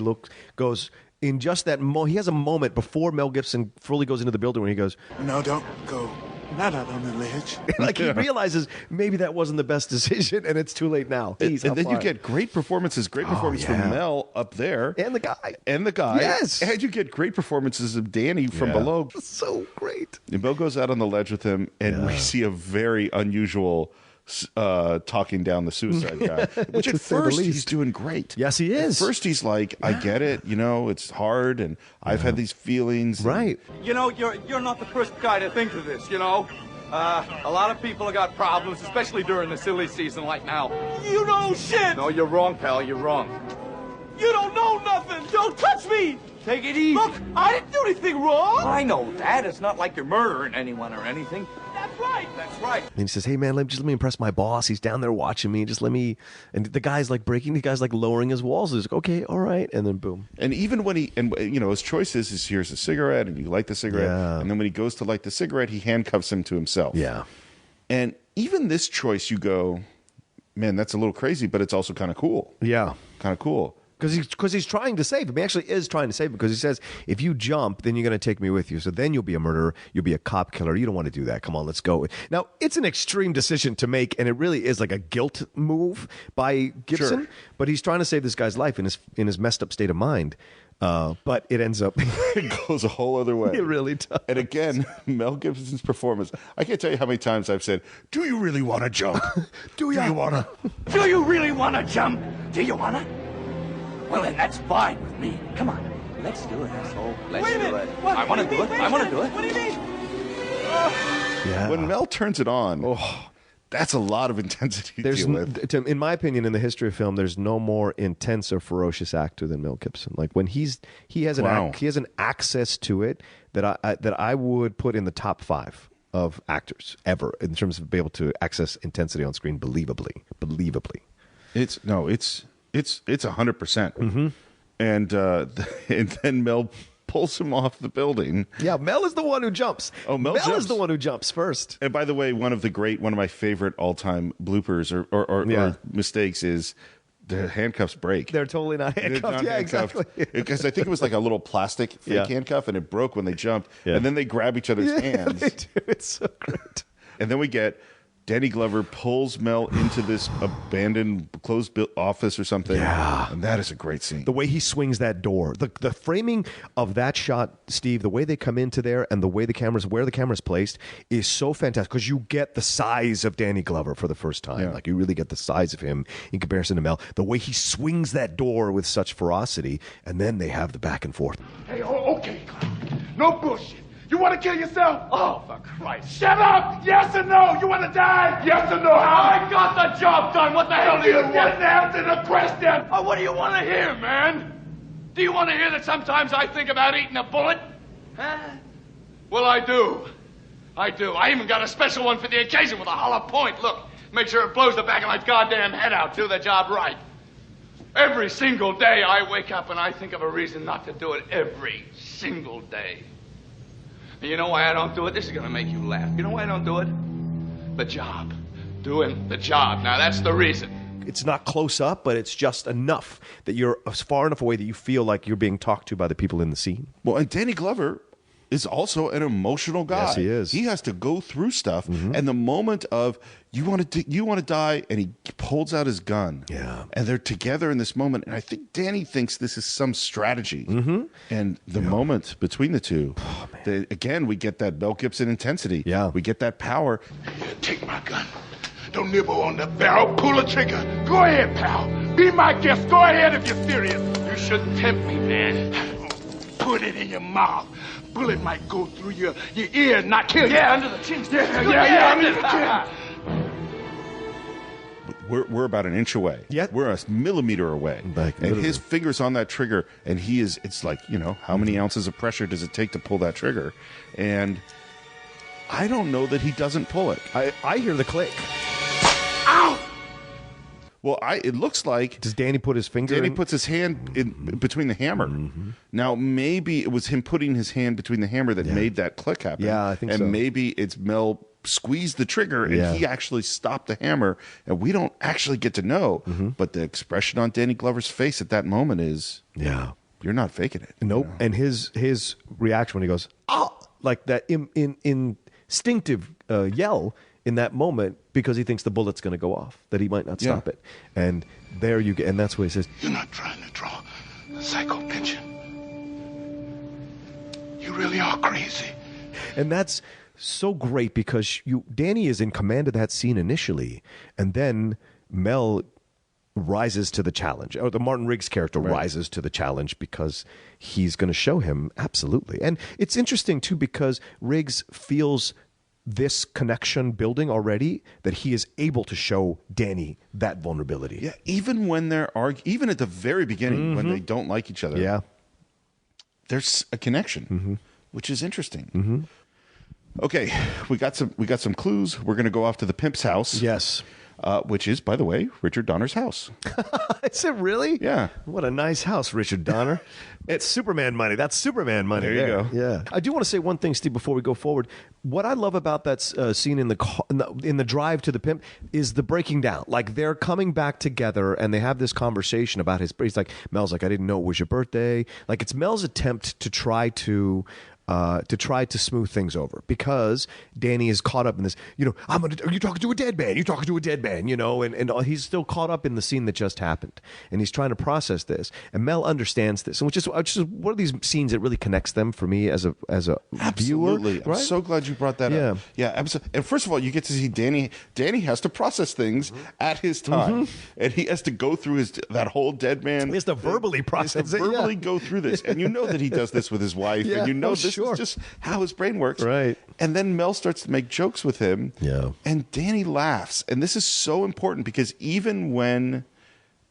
goes in just that he has a moment before Mel Gibson fully goes into the building where he goes, No, don't go. Not out on the ledge. like he realizes maybe that wasn't the best decision and it's too late now. And then you get great performances, performance from Mel up there. And the guy. Yes. And you get great performances of Danny from below. So great. And Mel goes out on the ledge with him, and we see a very unusual talking down the suicide guy, which at first he's doing great. Yes, he is. At first he's like, I get it, it's hard, and I've had these feelings. Right. You're not the first guy to think of this, A lot of people have got problems, especially during the silly season like now. You know shit! No, you're wrong, pal, you're wrong. You don't know nothing! Don't touch me! Take it easy. Look, I didn't do anything wrong! I know that. It's not like you're murdering anyone or anything. That's right! That's right. And he says, hey, man, let me impress my boss. He's down there watching me. Just let me... And the guy's like lowering his walls. He's like, okay, all right. And then boom. And even when his choice is here's a cigarette, and you light the cigarette. Yeah. And then when he goes to light the cigarette, he handcuffs him to himself. Yeah. And even this choice, you go, man, that's a little crazy, but it's also kind of cool. Yeah. Kind of cool. Because he's trying to save him. He actually is trying to save him because he says, if you jump, then you're going to take me with you. So then you'll be a murderer. You'll be a cop killer. You don't want to do that. Come on, let's go. Now, it's an extreme decision to make, and it really is like a guilt move by Gibson. Sure. But he's trying to save this guy's life in his messed up state of mind. But it ends up... It goes a whole other way. It really does. And again, Mel Gibson's performance. I can't tell you how many times I've said, do you really want to jump? Do you want to? Do you really want to jump? Do you want to? Well, then that's fine with me. Come on. Let's do it, asshole. Let's do it. I want to do it. I want to do it. What do you mean? Yeah. When Mel turns it on, that's a lot of intensity to deal with. In my opinion, in the history of film, there's no more intense or ferocious actor than Mel Gibson. Like when he has an access to it that I would put in the top 5 of actors ever in terms of being able to access intensity on screen believably. It's 100%. Mm-hmm. And then Mel pulls him off the building. Yeah, Mel is the one who jumps. Oh, Mel is jumps. the one who jumps first. And by the way, one of my favorite all-time bloopers or mistakes is the handcuffs break. They're totally not handcuffed. Yeah, exactly. Because I think it was like a little plastic fake handcuff, and it broke when they jumped. Yeah. And then they grab each other's hands. They do. It's so great. And then we get Danny Glover pulls Mel into this abandoned closed office or something. Yeah. And that is a great scene. The way he swings that door, the framing of that shot, Steve, the way they come into there and the way where the camera's placed is so fantastic because you get the size of Danny Glover for the first time. Yeah. Like you really get the size of him in comparison to Mel. The way he swings that door with such ferocity, and then they have the back and forth. Hey, okay, no bullshit. You want to kill yourself? Oh, for Christ. Shut up! Yes or no? You want to die? Yes or no? I got the job done. What the hell do you You didn't answer the question. Oh, what do you want to hear, man? Do you want to hear that sometimes I think about eating a bullet? Huh? Well, I do. I do. I even got a special one for the occasion with a hollow point. Look, make sure it blows the back of my goddamn head out. Do the job right. Every single day I wake up and I think of a reason not to do it. Every single day. And you know why I don't do it? This is going to make you laugh. You know why I don't do it? The job. Doing the job. Now, that's the reason. It's not close up, but it's just enough that you're far enough away that you feel like you're being talked to by the people in the scene. Well, and Danny Glover is also an emotional guy. Yes, he is. He has to go through stuff, and the moment of you want to die, and he pulls out his gun. Yeah, and they're together in this moment, and I think Danny thinks this is some strategy. And the moment between the two, again, we get that Mel Gibson intensity. Yeah, we get that power. Here, take my gun. Don't nibble on the barrel. Pull the trigger. Go ahead, pal. Be my guest. Go ahead if you're serious. You shouldn't tempt me, man. Put it in your mouth. Bullet might go through your ear, not kill you. Yeah, under the chin. Yeah, under the chin. We're about an inch away. Yeah. We're a millimeter away. Like, and literally. his finger's on that trigger, and it's like, how many ounces of pressure does it take to pull that trigger? And I don't know that he doesn't pull it. I hear the click. Ow! Well, it looks like Does Danny put his finger Danny in? puts his hand in between the hammer. Now, maybe it was him putting his hand between the hammer that made that click happen. Yeah, I think and so. And maybe it's Mel squeezed the trigger and he actually stopped the hammer, and we don't actually get to know. But the expression on Danny Glover's face at that moment is, you're not faking it. Nope. And his reaction when he goes, oh, like that instinctive yell in that moment because he thinks the bullet's going to go off, that he might not stop it. And there you get, and that's what he says. You're not trying to draw a psycho pension. You really are crazy. And that's so great because Danny is in command of that scene initially, and then Mel rises to the challenge, or the Martin Riggs character rises to the challenge because he's going to show him absolutely. And it's interesting too because Riggs feels this connection building already that he is able to show Danny that vulnerability. Yeah, even when even at the very beginning when they don't like each other. Yeah, there's a connection, which is interesting. Okay, we got some clues. We're going to go off to the pimp's house. Yes. Which is, by the way, Richard Donner's house. Is it really? Yeah. What a nice house, Richard Donner. It's Superman money. That's Superman money. There you go. Yeah. I do want to say one thing, Steve, before we go forward. What I love about that scene in the drive to the pimp is the breaking down. Like they're coming back together and they have this conversation about he's like, Mel's like, I didn't know it was your birthday. Like it's Mel's attempt to try to smooth things over because Danny is caught up in this, are you talking to a dead man? You're talking to a dead man, and he's still caught up in the scene that just happened. And he's trying to process this. And Mel understands this. And which is one of these scenes that really connects them for me as a Absolutely. viewer. I'm so glad you brought that up. Yeah, absolutely. And first of all, you get to see Danny. Danny has to process things at his time. And he has to go through that whole dead man. He has to verbally process it. Verbally go through this. And you know that he does this with his wife. And you know this is just how his brain works. Right. And then Mel starts to make jokes with him. Yeah. And Danny laughs. And this is so important because even when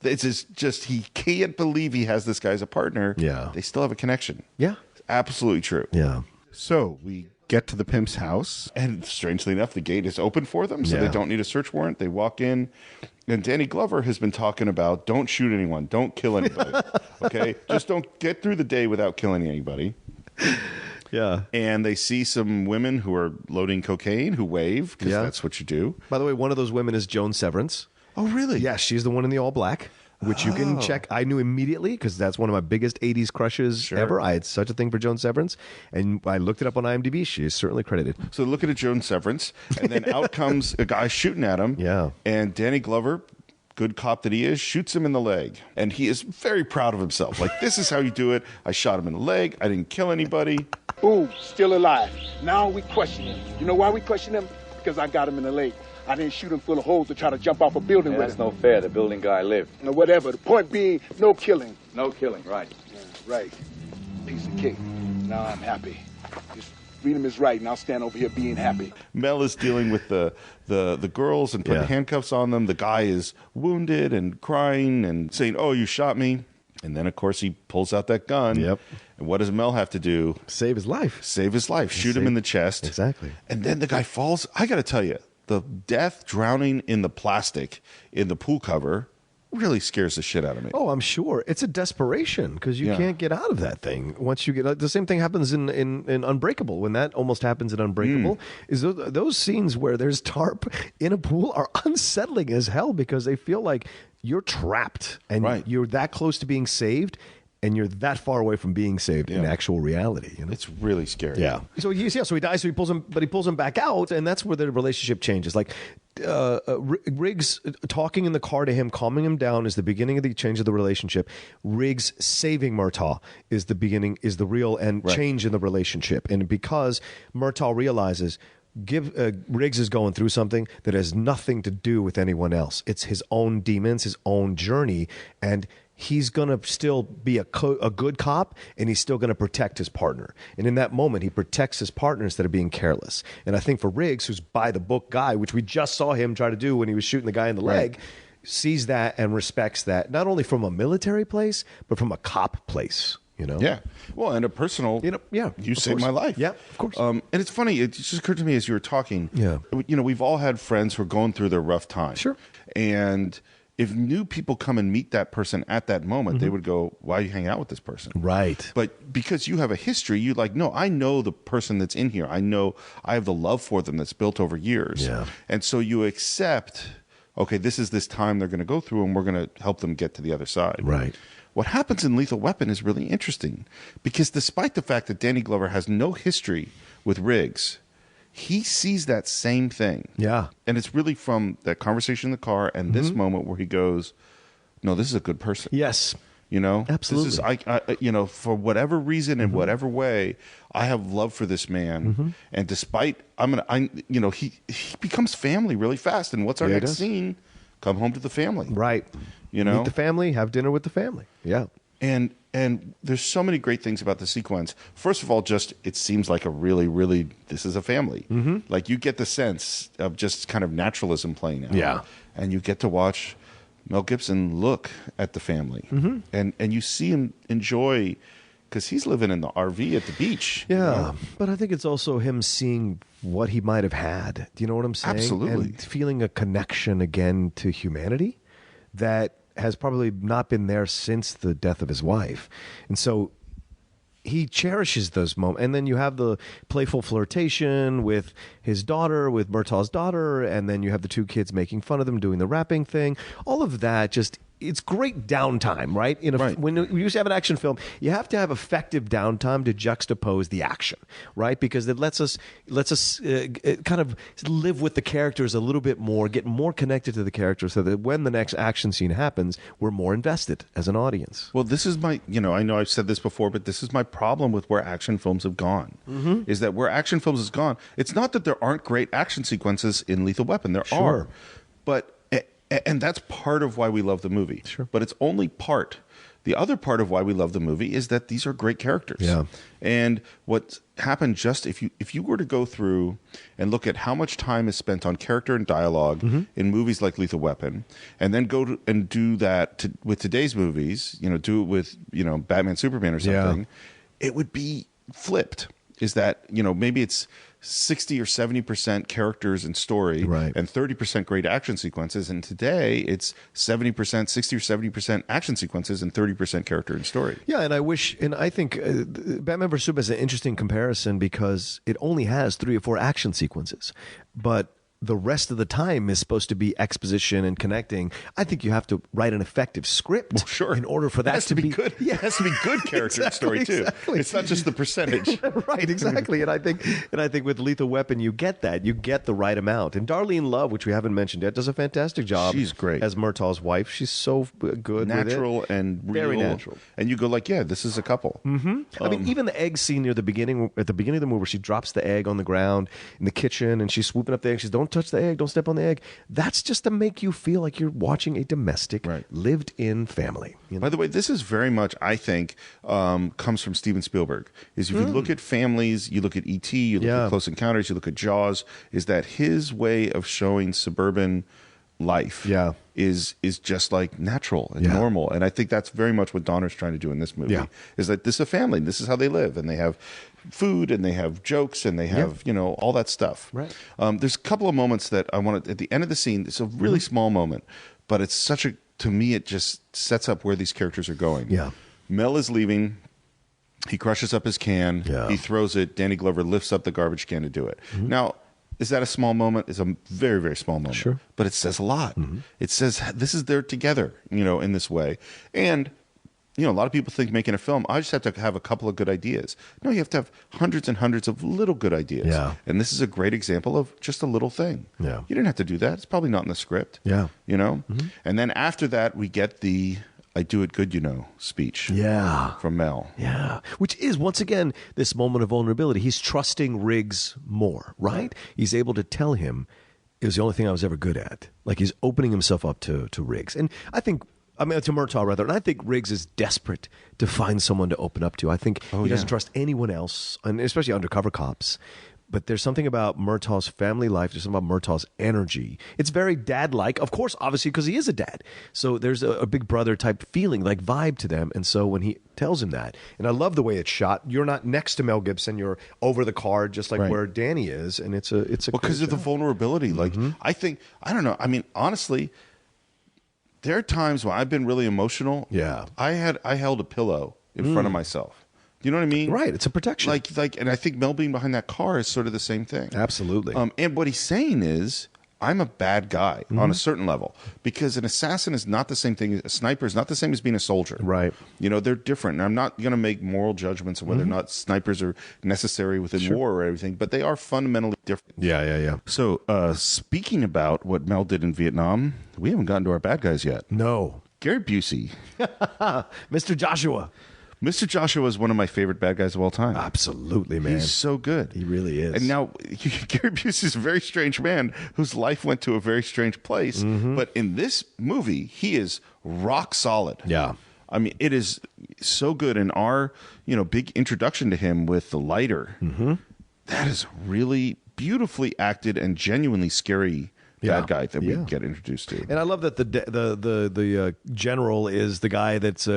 it's just he can't believe he has this guy as a partner, they still have a connection. Yeah. It's absolutely true. Yeah. So we get to the pimp's house, and strangely enough, the gate is open for them, so they don't need a search warrant. They walk in, and Danny Glover has been talking about don't shoot anyone, don't kill anybody, okay? Just don't get through the day without killing anybody. Yeah. And they see some women who are loading cocaine who wave, because that's what you do. By the way, one of those women is Joan Severance. Oh, really? Yeah, she's the one in the all black, which you can check. I knew immediately because that's one of my biggest 80s crushes ever. I had such a thing for Joan Severance, and I looked it up on IMDb. She is certainly credited. So looking at Joan Severance, and then out comes a guy shooting at him. Yeah. And Danny Glover, good cop that he is, shoots him in the leg. And he is very proud of himself. Like, this is how you do it. I shot him in the leg. I didn't kill anybody. Boom, still alive. Now we question him. You know why we question him? Because I got him in the leg. I didn't shoot him full of holes to try to jump off a building with him. That's no fair. The building guy lived. Or whatever. The point being, no killing. No killing, right. Yeah, right. Piece of cake. Now I'm happy. Just freedom is right, and I'll stand over here being happy. Mel is dealing with the girls and putting handcuffs on them. The guy is wounded and crying and saying, oh, you shot me. And then, of course, he pulls out that gun. Yep. And what does Mel have to do? Save his life. Save his life. Shoot him in the chest. Exactly. And then the guy falls. I got to tell you, the death drowning in the plastic in the pool cover really scares the shit out of me. Oh, I'm sure. It's a desperation because you can't get out of that thing. Once you get the same thing happens in Unbreakable. When that almost happens in Unbreakable, is those scenes where there's tarp in a pool are unsettling as hell because they feel like you're trapped and you're that close to being saved. And you're that far away from being saved in actual reality. You know? It's really scary. Yeah. So he dies. So he pulls him back out, and that's where the relationship changes. Like Riggs talking in the car to him, calming him down, is the beginning of the change of the relationship. Riggs saving Murtaugh is the beginning, is the real and change in the relationship. And because Murtaugh realizes. Riggs is going through something that has nothing to do with anyone else. It's his own demons, his own journey, and he's going to still be a good cop, and he's still going to protect his partner. And in that moment, he protects his partner instead of being careless. And I think for Riggs, who's by-the-book guy, which we just saw him try to do when he was shooting the guy in the leg, sees that and respects that, not only from a military place, but from a cop place. You know? Yeah. Well, and a personal, you saved my life. Yeah, of course. And it's funny, it just occurred to me as you were talking, you know, we've all had friends who are going through their rough time. Sure. And if new people come and meet that person at that moment, they would go, why are you hanging out with this person? Right. But because you have a history, you like, no, I know the person that's in here. I know I have the love for them that's built over years. Yeah. And so you accept, okay, this is this time they're going to go through and we're going to help them get to the other side. Right. What happens in Lethal Weapon is really interesting because despite the fact that Danny Glover has no history with Riggs, he sees that same thing. Yeah. And it's really from that conversation in the car and this moment where he goes, no, this is a good person. Yes. You know? Absolutely. This is, I you know, for whatever reason, in whatever way, I have love for this man. And despite, he becomes family really fast. And what's our next scene? Come home to the family. Right. You know? Meet the family, have dinner with the family. Yeah. And there's so many great things about the sequence. First of all, just it seems like a really, really, this is a family. Like you get the sense of just kind of naturalism playing out. Yeah. And you get to watch Mel Gibson look at the family. And you see him enjoy, because he's living in the RV at the beach. Yeah. You know? But I think it's also him seeing what he might have had. Do you know what I'm saying? Absolutely. And feeling a connection again to humanity that has probably not been there since the death of his wife. And so he cherishes those moments. And then you have the playful flirtation with his daughter, with Murtaugh's daughter, and then you have the two kids making fun of them, doing the rapping thing. All of that just... It's great downtime, right? When you used to have an action film, you have to have effective downtime to juxtapose the action, right? Because it lets us kind of live with the characters a little bit more, get more connected to the characters, so that when the next action scene happens, we're more invested as an audience. Well, this is my, I know I've said this before, but this is my problem with where action films have gone. Is that where action films has gone? It's not that there aren't great action sequences in Lethal Weapon. There are, but. And that's part of why we love the movie. Sure. But it's only part. The other part of why we love the movie is that these are great characters. Yeah. And what happened just if you were to go through and look at how much time is spent on character and dialogue in movies like Lethal Weapon, and then go and do that with today's movies, do it with Batman, Superman or something, it would be flipped. is that, you know, maybe it's 60 or 70% characters and story and 30% great action sequences. And today it's 70%, 60 or 70% action sequences and 30% character and story. Yeah, and I think Batman vs. Superman is an interesting comparison because it only has 3 or 4 action sequences, but the rest of the time is supposed to be exposition and connecting. I think you have to write an effective script in order for that to be good. Yeah, it has to be good character and story too. Exactly. It's not just the percentage. Right, exactly. And I think with Lethal Weapon you get that. You get the right amount. And Darlene Love, which we haven't mentioned yet, does a fantastic job. She's great as Murtaugh's wife. She's so good, natural with it. And real. Very natural. And you go like, yeah, this is a couple. Mm-hmm. I mean, even the egg scene at the beginning of the movie, where she drops the egg on the ground in the kitchen and she's swooping up the egg. She says, "Don't touch the egg. Don't step on the egg." That's just to make you feel like you're watching a domestic, lived-in family. You know? By the way, this is very much, I think, comes from Steven Spielberg. Is if you look at Families, you look at E.T., you look at Close Encounters, you look at Jaws, is that his way of showing suburban life is just like natural and normal. And I think that's very much what Donner's trying to do in this movie. Is that this is a family, and this is how they live, and they have food, and they have jokes, and they have you know, all that stuff. Right. There's a couple of moments that I want to, at the end of the scene, it's a really small moment, but it's such a, to me, it just sets up where these characters are going. Yeah. Mel is leaving. He crushes up his can. He throws it. Danny Glover lifts up the garbage can to do it. Now, is that a small moment? It's a very, very small moment. Sure. But it says a lot. It says this is they're together, you know, in this way. And, you know, a lot of people think making a film, I just have to have a couple of good ideas. No, you have to have hundreds and hundreds of little good ideas. Yeah. And this is a great example of just a little thing. Yeah. You didn't have to do that. It's probably not in the script. Yeah. You know? And then after that, we get the "I do it good, you know" speech. Yeah. From Mel. Yeah. Which is, once again, this moment of vulnerability. He's trusting Riggs more, right? He's able to tell him, it was the only thing I was ever good at. Like, he's opening himself up to Riggs. And I think, to Murtaugh, rather. And I think Riggs is desperate to find someone to open up to. I think he doesn't trust anyone else, and especially undercover cops. But there's something about Murtaugh's family life. There's something about Murtaugh's energy. It's very dad-like, of course, obviously, because he is a dad. So there's a big brother type feeling, like vibe to them. And so when he tells him that, and I love the way it's shot. You're not next to Mel Gibson. You're over the car, just like where Danny is. And it's a because of the vulnerability. Like, I think, I don't know. I mean, honestly, there are times when I've been really emotional. Yeah. I held a pillow in front of myself. Do you know what I mean? Right. It's a protection. Like, and I think Mel being behind that car is sort of the same thing. Absolutely. And what he's saying is, I'm a bad guy on a certain level, because an assassin is not the same thing. A sniper is not the same as being a soldier. Right. You know, they're different. And I'm not going to make moral judgments on whether or not snipers are necessary within war or everything, but they are fundamentally different. Yeah. So, speaking about what Mel did in Vietnam, we haven't gotten to our bad guys yet. No. Gary Busey. Mr. Joshua. Mr. Joshua is one of my favorite bad guys of all time. Absolutely, man. He's so good. He really is. And now, Gary Busey is a very strange man whose life went to a very strange place. But in this movie, he is rock solid. Yeah. I mean, it is so good. And our, big introduction to him with the lighter, that is really beautifully acted and genuinely scary bad guy that we get introduced to. And I love that the general is the guy that's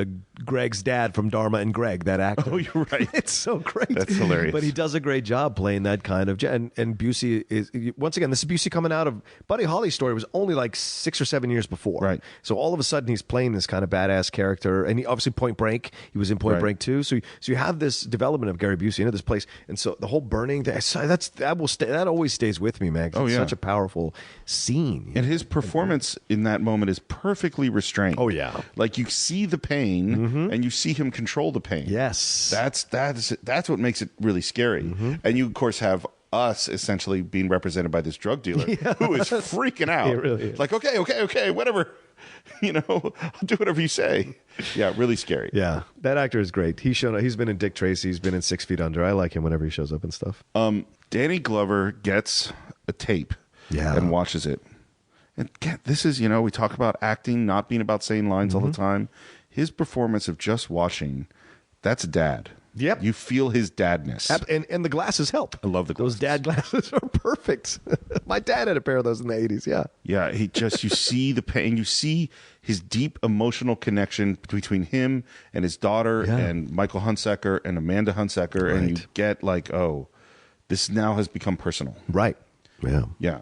Greg's dad from Dharma and Greg, that actor. Oh, you're right. It's so great. That's hilarious. But he does a great job playing that kind of... And Busey is... Once again, this is Busey coming out of... Buddy Holly's story was only like 6 or 7 years before. Right. So all of a sudden, he's playing this kind of badass character. And he obviously Point Break. He was in Point Break too. So you have this development of Gary Busey into this place. And so the whole burning... That always stays with me, man. It's such a powerful scene. And his performance in that moment is perfectly restrained. Oh, yeah. Like, you see the pain and you see him control the pain. Yes. That's what makes it really scary. And you, of course, have us essentially being represented by this drug dealer who is freaking out. He really is. Like, okay, whatever. I'll do whatever you say. Yeah, really scary. Yeah, that actor is great. He's been in Dick Tracy. He's been in 6 Feet Under. I like him whenever he shows up and stuff. Danny Glover gets a tape and watches it. And this is, we talk about acting not being about saying lines all the time. His performance of just watching, that's dad. Yep. You feel his dadness. And the glasses help. I love the glasses. Those dad glasses are perfect. My dad had a pair of those in the 80s, yeah. Yeah, you see the pain, you see his deep emotional connection between him and his daughter and Michael Hunsaker and Amanda Hunsaker, and you get like, oh, this now has become personal. Right. Yeah. Yeah.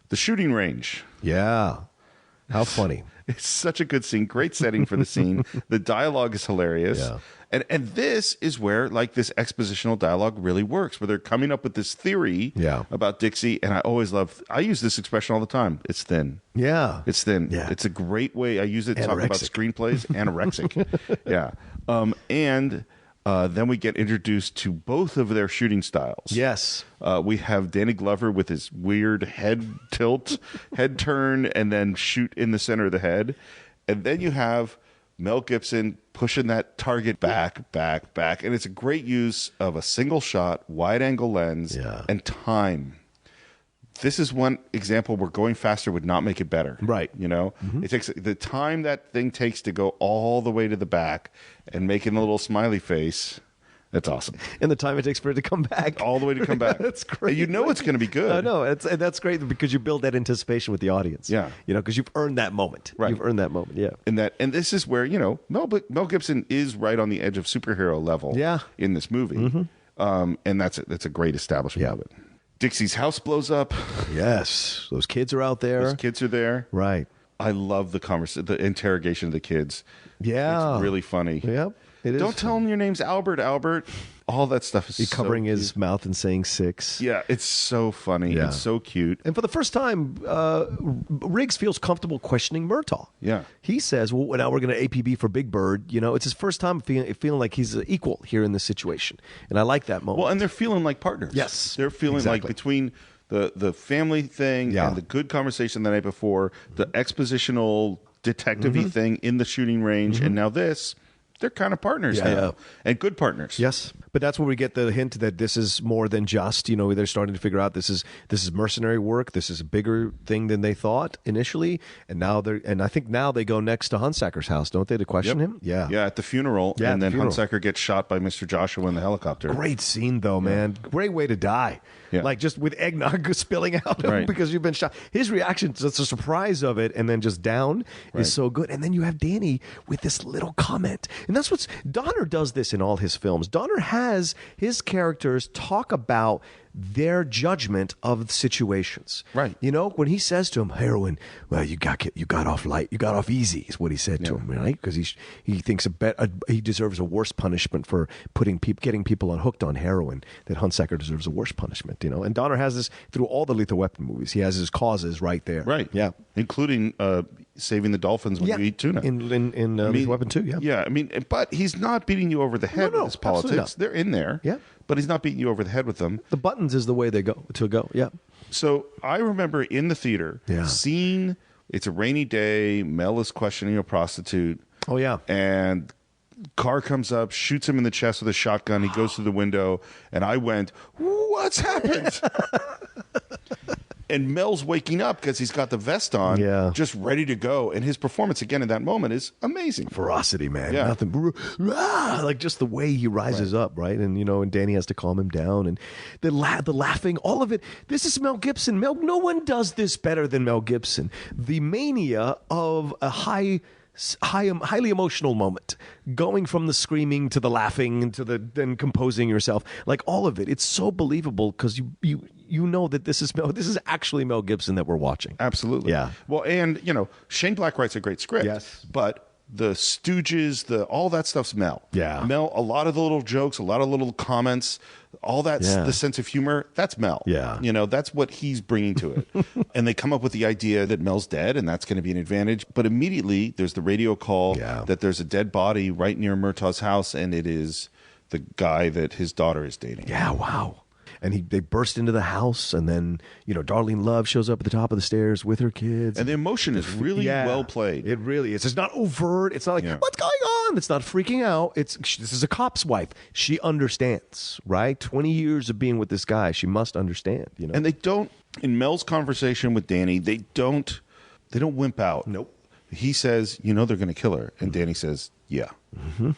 The shooting range. Yeah. How funny. It's such a good scene. Great setting for the scene. The dialogue is hilarious. Yeah. And this is where like this expositional dialogue really works, where they're coming up with this theory about Dixie. And I use this expression all the time. It's thin. Yeah. It's thin. Yeah. It's a great way. I use it to talk about screenplays. Anorexic. Yeah. And then we get introduced to both of their shooting styles. Yes. We have Danny Glover with his weird head tilt, head turn, and then shoot in the center of the head. And then you have Mel Gibson pushing that target back. And it's a great use of a single shot, wide angle lens, and time. This is one example where going faster would not make it better. Right. You know, it takes the time that thing takes to go all the way to the back and making a little smiley face. That's awesome. And the time it takes for it to come back. All the way to come back. That's great. And you know it's going to be good. I know. And that's great because you build that anticipation with the audience. Yeah. You know, because you've earned that moment. Right. You've earned that moment. Yeah. And this is where, you know, Mel Gibson is right on the edge of superhero level in this movie. And that's a great establishment of it. Dixie's house blows up. Yes. Those kids are out there. Those kids are there. Right. I love the interrogation of the kids. Yeah. It's really funny. Yep. It is. Don't tell him your name's Albert. All that stuff is He's covering his mouth and saying 6. Yeah, it's so funny. Yeah. It's so cute. And for the first time, Riggs feels comfortable questioning Murtaugh. Yeah. He says, well, now we're going to APB for Big Bird. You know, it's his first time feeling like he's equal here in this situation. And I like that moment. Well, and they're feeling like partners. Yes. They're feeling like between the family thing and the good conversation the night before, the expositional detective-y thing in the shooting range, and now this, they're kind of partners now. And good partners. Yes. But that's where we get the hint that this is more than just, you know, they're starting to figure out this is mercenary work. This is a bigger thing than they thought initially. And I think now they go next to Hunsaker's house, don't they, to question him? Yeah. Yeah, at the funeral. Yeah, and then funeral. Hunsaker gets shot by Mr. Joshua in the helicopter. Great scene, though, man. Great way to die. Yeah. Like just with eggnog spilling out because you've been shot. His reaction to the surprise of it and then just down is so good. And then you have Danny with this little comment. And that's what's Donner does this in all his films. Donner has his characters talk about their judgment of situations. Right. You know, when he says to him, heroin, well, you got off light. You got off easy is what he said to him, right? Because he thinks he deserves a worse punishment for getting people hooked on heroin, that Hunsaker deserves a worse punishment, you know. And Donner has this through all the Lethal Weapon movies. He has his causes right there. Right. Yeah. Including saving the dolphins when you eat tuna. In Lethal Weapon 2, Yeah, I mean, but he's not beating you over the head with his politics. They're in there. Yeah. But he's not beating you over the head with them. The buttons is the way they go. Yeah. So I remember in the theater seeing, it's a rainy day, Mel is questioning a prostitute. Oh, yeah. And car comes up, shoots him in the chest with a shotgun. He goes through the window. And I went, what's happened? And Mel's waking up because he's got the vest on, just ready to go. And his performance, again, in that moment is amazing. Ferocity, man. Yeah. Nothing. Like just the way he rises up, right? And, you know, and Danny has to calm him down. And the laughing, all of it. This is Mel Gibson. No one does this better than Mel Gibson. The mania of a highly emotional moment, going from the screaming to the laughing to the then composing yourself, like all of it. It's so believable because you know that this is actually Mel Gibson that we're watching. Absolutely. Yeah. Well, and you know, Shane Black writes a great script. Yes. But the Stooges, all that stuff's Mel. Yeah. Mel, a lot of the little jokes, a lot of little comments, all that, the sense of humor, that's Mel. Yeah. You know, that's what he's bringing to it. And they come up with the idea that Mel's dead and that's going to be an advantage. But immediately there's the radio call that there's a dead body right near Murtaugh's house, and it is the guy that his daughter is dating. Yeah, wow. And they burst into the house, and then, you know, Darlene Love shows up at the top of the stairs with her kids. And the emotion is really well played. It really is. It's not overt. It's not like, what's going on? It's not freaking out. This is a cop's wife. She understands, right? 20 years of being with this guy. She must understand, you know. And they don't, in Mel's conversation with Danny, they don't wimp out. Nope. He says, you know, they're going to kill her. And Danny says, yeah. Mm-hmm.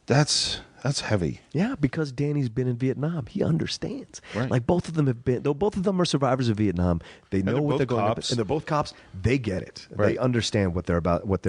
That's That's heavy. Yeah, because Danny's been in Vietnam. He understands. Right. Like both of them have been, though both of them are survivors of Vietnam. They know they're what they're both going cops. and they're both cops. They get it. Right. They understand what they're about, what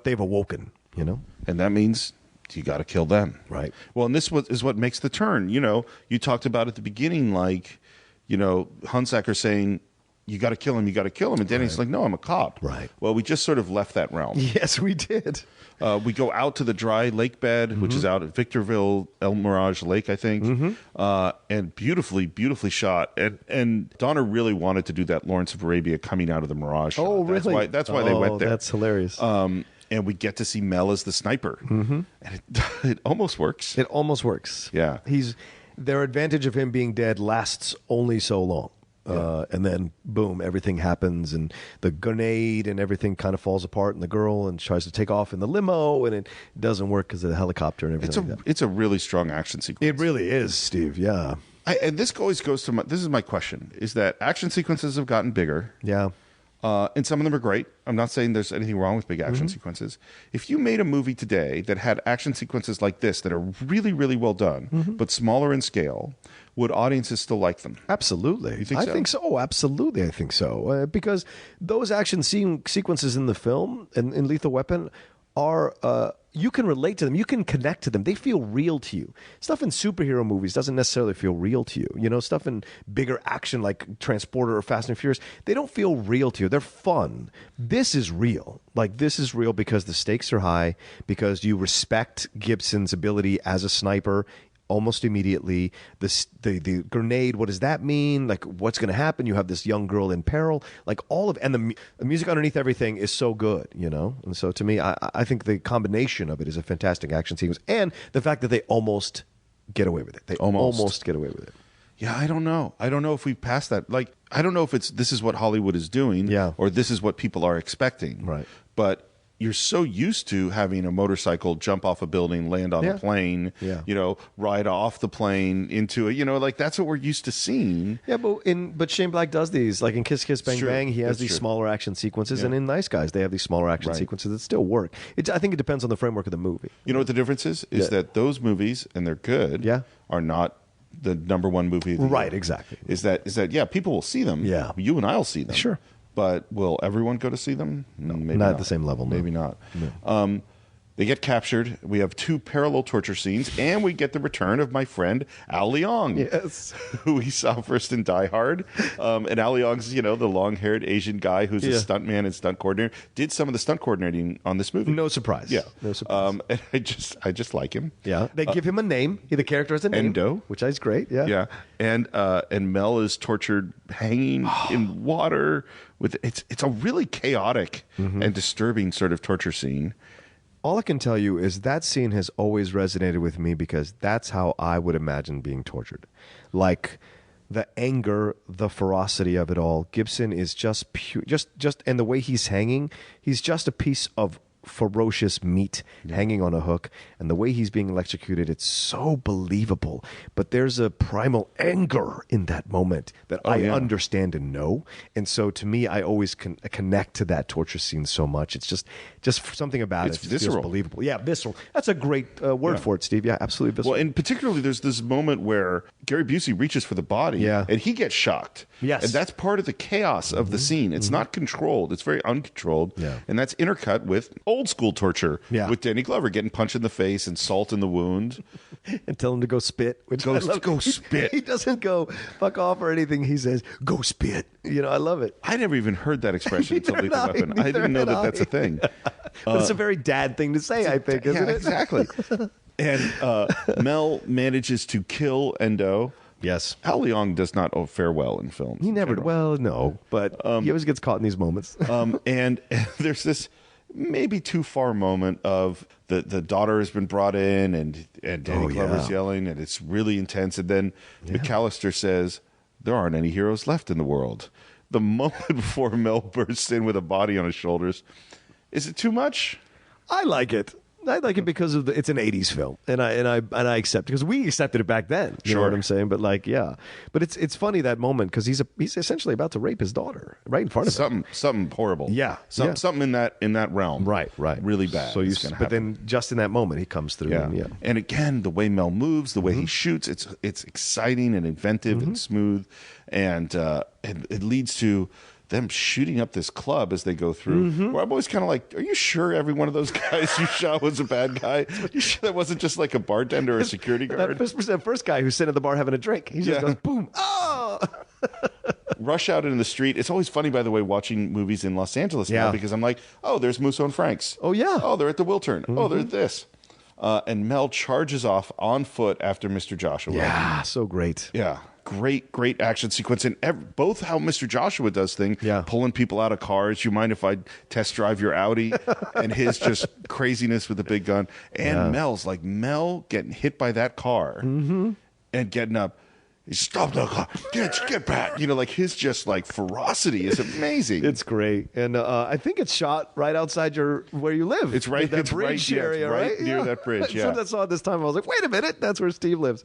they've awoken, you know? And that means you got to kill them. Right. Well, and this is what makes the turn. You know, you talked about at the beginning, like, you know, Hunsaker saying, you got to kill him, you got to kill him. And Danny's like, no, I'm a cop. Right. Well, we just sort of left that realm. Yes, we did. We go out to the dry lake bed, which is out at Victorville, El Mirage Lake, I think. And beautifully, beautifully shot. And Donner really wanted to do that Lawrence of Arabia coming out of the Mirage shot. Oh, really? That's why they went there. That's hilarious. And we get to see Mel as the sniper. And it almost works. It almost works. Yeah. Their advantage of him being dead lasts only so long. And then, boom, everything happens, and the grenade and everything kind of falls apart, and the girl and tries to take off in the limo, and it doesn't work because of the helicopter and everything like that. It's a really strong action sequence. It really is, Steve, yeah. And this always goes to this is my question, is that action sequences have gotten bigger. Yeah. And some of them are great. I'm not saying there's anything wrong with big action sequences. If you made a movie today that had action sequences like this that are really, really well done, but smaller in scale, would audiences still like them? Absolutely. You think I so? think so. Oh, absolutely, I think so. Because those action sequences in the film and in Lethal Weapon are... you can relate to them. You can connect to them. They feel real to you. Stuff in superhero movies doesn't necessarily feel real to you. You know, stuff in bigger action like Transporter or Fast and Furious, they don't feel real to you. They're fun. This is real. Like, this is real because the stakes are high, because you respect Gibson's ability as a sniper almost immediately. The grenade, what does that mean? Like, what's going to happen? You have this young girl in peril. Like, and the music underneath everything is so good, you know? And so to me, I think the combination of it is a fantastic action sequence, and the fact that they almost get away with it. They almost get away with it. Yeah, I don't know. I don't know if we passed that. Like, I don't know if this is what Hollywood is doing, or this is what people are expecting. Right. But you're so used to having a motorcycle jump off a building, land on a plane, you know, ride off the plane into you know, like that's what we're used to seeing. Yeah, but Shane Black does these. Like in Kiss Kiss Bang Bang, he has these smaller action sequences, and in Nice Guys, they have these smaller action sequences that still work. I think it depends on the framework of the movie. You know what the difference is? Is that those movies, and they're good, are not the number one movie of the year. Exactly. Is that yeah, people will see them. Yeah. You and I'll see them. Sure. But will everyone go to see them? Maybe not at the same level. Maybe not. No. They get captured. We have 2 parallel torture scenes, and we get the return of my friend Al Leong, who we saw first in Die Hard. And Al Leong's, you know, the long-haired Asian guy who's a stuntman and stunt coordinator. Did some of the stunt coordinating on this movie. No surprise. Yeah, no surprise. And I just like him. Yeah, they give him a name. The character has a name. Endo, which is great. Yeah, yeah. And Mel is tortured, hanging in water. It's a really chaotic and disturbing sort of torture scene. All I can tell you is that scene has always resonated with me because that's how I would imagine being tortured. Like the anger, the ferocity of it all. Gibson is just pure, and the way he's hanging, he's just a piece of ferocious meat hanging on a hook, and the way he's being electrocuted, it's so believable. But there's a primal anger in that moment that I understand and know, and so to me, I always connect to that torture scene so much. It's just something about it's it. Visceral. Feels believable. Yeah, visceral. That's a great word for it, Steve. Yeah, absolutely visceral. Well, and particularly there's this moment where Gary Busey reaches for the body, and he gets shocked. Yes, and that's part of the chaos of the scene. It's not controlled. It's very uncontrolled. Yeah, and that's intercut with old school torture with Danny Glover getting punched in the face and salt in the wound, and tell him to go spit. Go spit. He doesn't go fuck off or anything. He says go spit. You know, I love it. I never even heard that expression until Lethal Weapon. I didn't know that's a thing. But it's a very dad thing to say, I think, isn't it? Exactly. And Mel manages to kill Endo. Yes. Al Leong does not fare well in films. He never, well, no, but he always gets caught in these moments. And there's this maybe too far moment of the daughter has been brought in and Danny Glover's yelling, and it's really intense. And then McAllister says, there aren't any heroes left in the world. The moment before Mel bursts in with a body on his shoulders, is it too much? I like it. I like it because of it's an '80s film, and I accept it because we accepted it back then. You know what I'm saying? But like, yeah, but it's funny that moment because he's essentially about to rape his daughter right in front of him. Something horrible. Yeah, something in that realm. Right, really bad. So but then just in that moment he comes through. Yeah. And again, the way Mel moves, the way he shoots, it's exciting and inventive and smooth, and it leads to them shooting up this club as they go through. Where I'm always kind of like, are you sure every one of those guys you shot was a bad guy? You sure that wasn't just like a bartender or a security guard? That first guy who's sitting at the bar having a drink, he just goes boom. Oh. Rush out into the street. It's always funny, by the way, watching movies in Los Angeles now, because I'm like, oh, there's Musso and Frank's. Oh, yeah. Oh, they're at the Wiltern. Oh, there's this. And Mel charges off on foot after Mr. Joshua. Yeah, so great. Yeah. Great action sequence. And both how Mr. Joshua does things, pulling people out of cars. You mind if I test drive your Audi? And his just craziness with the big gun. And Mel's like, Mel getting hit by that car and getting up. Stop the car. Get back. You know, like his just like ferocity is amazing. It's great. And I think it's shot right outside where you live. It's right. That bridge area, right? Near that bridge. Yeah. So I saw it this time. I was like, wait a minute, that's where Steve lives.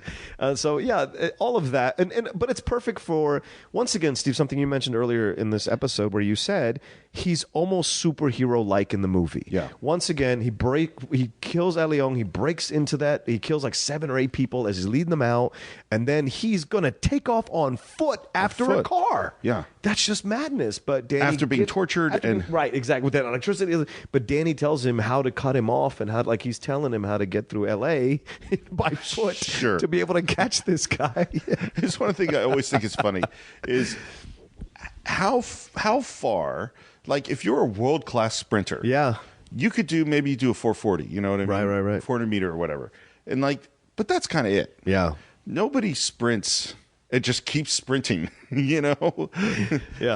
So yeah, all of that. But it's perfect for, once again, Steve, something you mentioned earlier in this episode where you said he's almost superhero-like in the movie. Yeah. Once again, he kills Leon. He breaks into that. He kills like 7 or 8 people as he's leading them out, and then he's going to take off on foot after a car. Yeah. That's just madness. But Danny after being tortured right, exactly, with that electricity. But Danny tells him how to cut him off and how, like, he's telling him how to get through L.A. by foot to be able to catch this guy. It's one thing I always think is funny is how far, like, if you're a world-class sprinter, you could maybe do a 440, you know what I mean? Right. 400 meter or whatever. And like, but that's kind of it. Yeah. Nobody sprints. It just keeps sprinting, you know,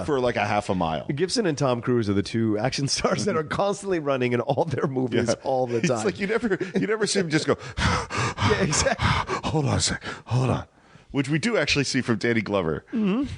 for like a half a mile. Gibson and Tom Cruise are the 2 action stars that are constantly running in all their movies all the time. It's like you never see him just go, yeah, exactly. Hold on a sec. Hold on. Which we do actually see from Danny Glover. And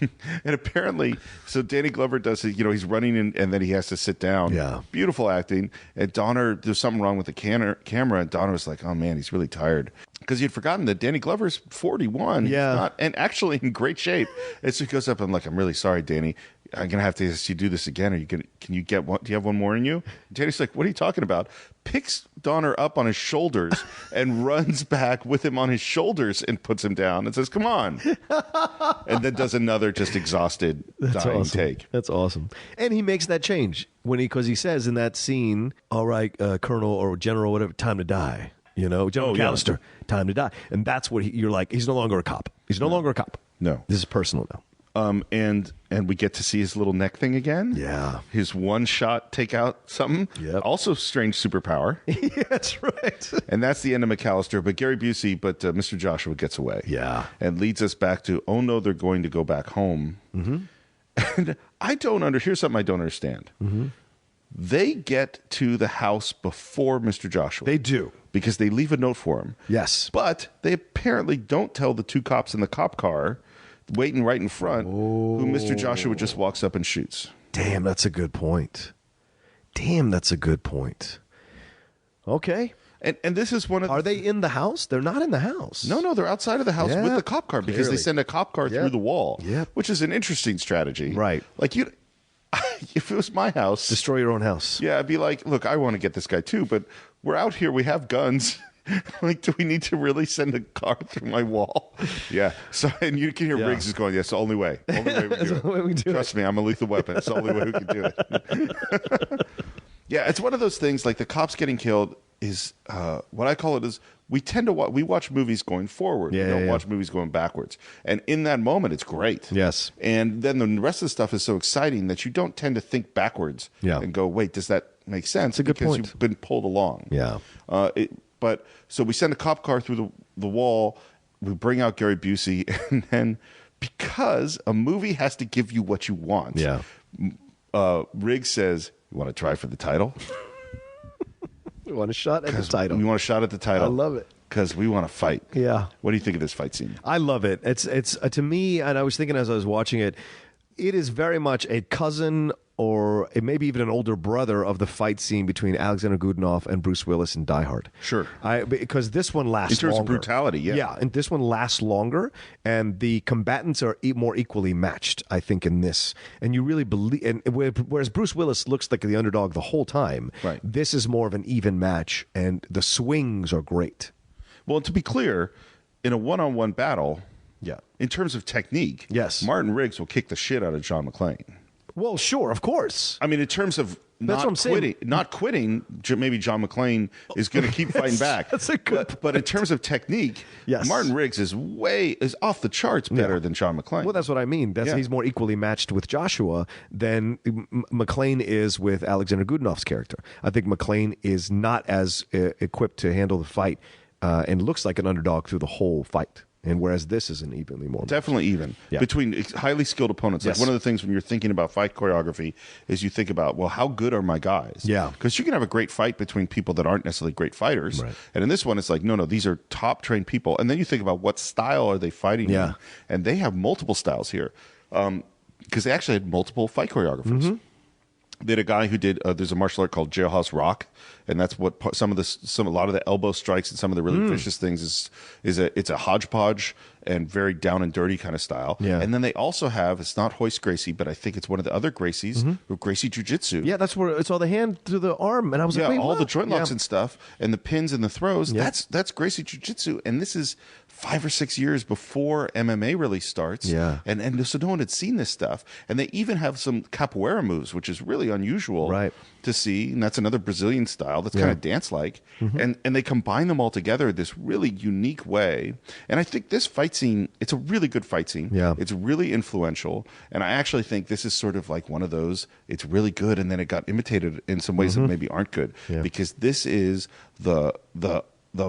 apparently, so Danny Glover does it, you know, he's running and then he has to sit down. Yeah. Beautiful acting. And Donner, there's something wrong with the camera. And Donner was like, oh man, he's really tired. Because he'd forgotten that Danny Glover's 41. Yeah. And actually in great shape. And so he goes up and like, I'm really sorry, Danny. I'm going to have to ask you to do this again. Can you get one? Do you have one more in you? And Danny's like, what are you talking about? Picks Donner up on his shoulders and runs back with him on his shoulders and puts him down and says, come on. And then does another just exhausted dying take. That's awesome. And he makes that change because he says in that scene, all right, Colonel or General, whatever, time to die. You know, General McAllister, time to die. And that's what you're like, he's no longer a cop. He's no longer a cop. No. This is personal now. And we get to see his little neck thing again. Yeah. His one shot take out something. Yep. Also strange superpower. Yeah, that's right. And that's the end of McAllister. But Gary Busey, Mr. Joshua gets away. Yeah. And leads us back to, oh no, they're going to go back home. And here's something I don't understand. They get to the house before Mr. Joshua. They do. Because they leave a note for him. Yes. But they apparently don't tell the 2 cops in the cop car waiting right in front, who Mr. Joshua just walks up and shoots. Damn, that's a good point. Okay. And this is one of Are they in the house? They're not in the house. No, they're outside of the house with the cop car because they send a cop car through the wall, which is an interesting strategy. Right. Like, if it was my house... Destroy your own house. Yeah, I'd be like, look, I want to get this guy too, but we're out here, we have guns... Like, do we need to really send a car through my wall? Yeah. So, and you can hear Riggs is going, yes, the only way. Only way we do it. Trust me, I'm a lethal weapon. It's the only way we can do it. Yeah, it's one of those things, like the cops getting killed is, what I call it is, we tend to we watch movies going forward. We don't watch movies going backwards. And in that moment, it's great. Yes. And then the rest of the stuff is so exciting that you don't tend to think backwards and go, wait, does that make sense? It's a good point. Because you've been pulled along. Yeah. But so we send a cop car through the wall. We bring out Gary Busey, and then because a movie has to give you what you want, Riggs says, "You want to try for the title? We want a shot at the title. We want a shot at the title. I love it because we want to fight." Yeah. What do you think of this fight scene? I love it. It's to me, and I was thinking as I was watching it, it is very much a cousin or it may be even an older brother of the fight scene between Alexander Goodenough and Bruce Willis in Die Hard. Sure. Because this one lasts in terms longer. of brutality, yeah. Yeah, and this one lasts longer, and the combatants are more equally matched, I think, in this. And you really believe, and whereas Bruce Willis looks like the underdog the whole time, right. This is more of an even match, and the swings are great. Well, to be clear, in a one-on-one battle, yeah, in terms of technique, yes, Martin Riggs will kick the shit out of John McClane. Well, sure, of course. I mean, in terms of That's what I'm saying. Not quitting, maybe John McClane is going to keep fighting back. That's a good but in terms of technique, yes. Martin Riggs is off the charts better than John McClane. Well, that's what I mean. He's more equally matched with Joshua than McClane is with Alexander Goodenough's character. I think McClane is not as equipped to handle the fight and looks like an underdog through the whole fight. And whereas this is an evenly more definitely even between highly skilled opponents. Like one of the things when you're thinking about fight choreography is you think about, well, how good are my guys? Yeah, because you can have a great fight between people that aren't necessarily great fighters. Right. And in this one, it's like no, these are top trained people. And then you think about what style are they fighting? Yeah, in? And they have multiple styles here because they actually had multiple fight choreographers. Mm-hmm. They had a guy who did. There's a martial art called Jailhouse Rock, and that's what a lot of the elbow strikes and some of the really vicious things it's a hodgepodge and very down and dirty kind of style. Yeah. And then they also have, it's not Hoist Gracie, but I think it's one of the other Gracies, Gracie Jiu-Jitsu. Yeah, that's where it's all the hand to the arm, and I was like, wait, all what? the joint locks and stuff, and the pins and the throws. Yeah. That's Gracie Jiu-Jitsu, and this is 5 or 6 years before MMA really starts. Yeah. And so no one had seen this stuff. And they even have some capoeira moves, which is really unusual to see. And that's another Brazilian style that's kind of dance-like. Mm-hmm. And they combine them all together in this really unique way. And I think this fight scene, it's a really good fight scene. Yeah. It's really influential. And I actually think this is sort of like one of those, it's really good, and then it got imitated in some ways that maybe aren't good. Yeah. Because this is the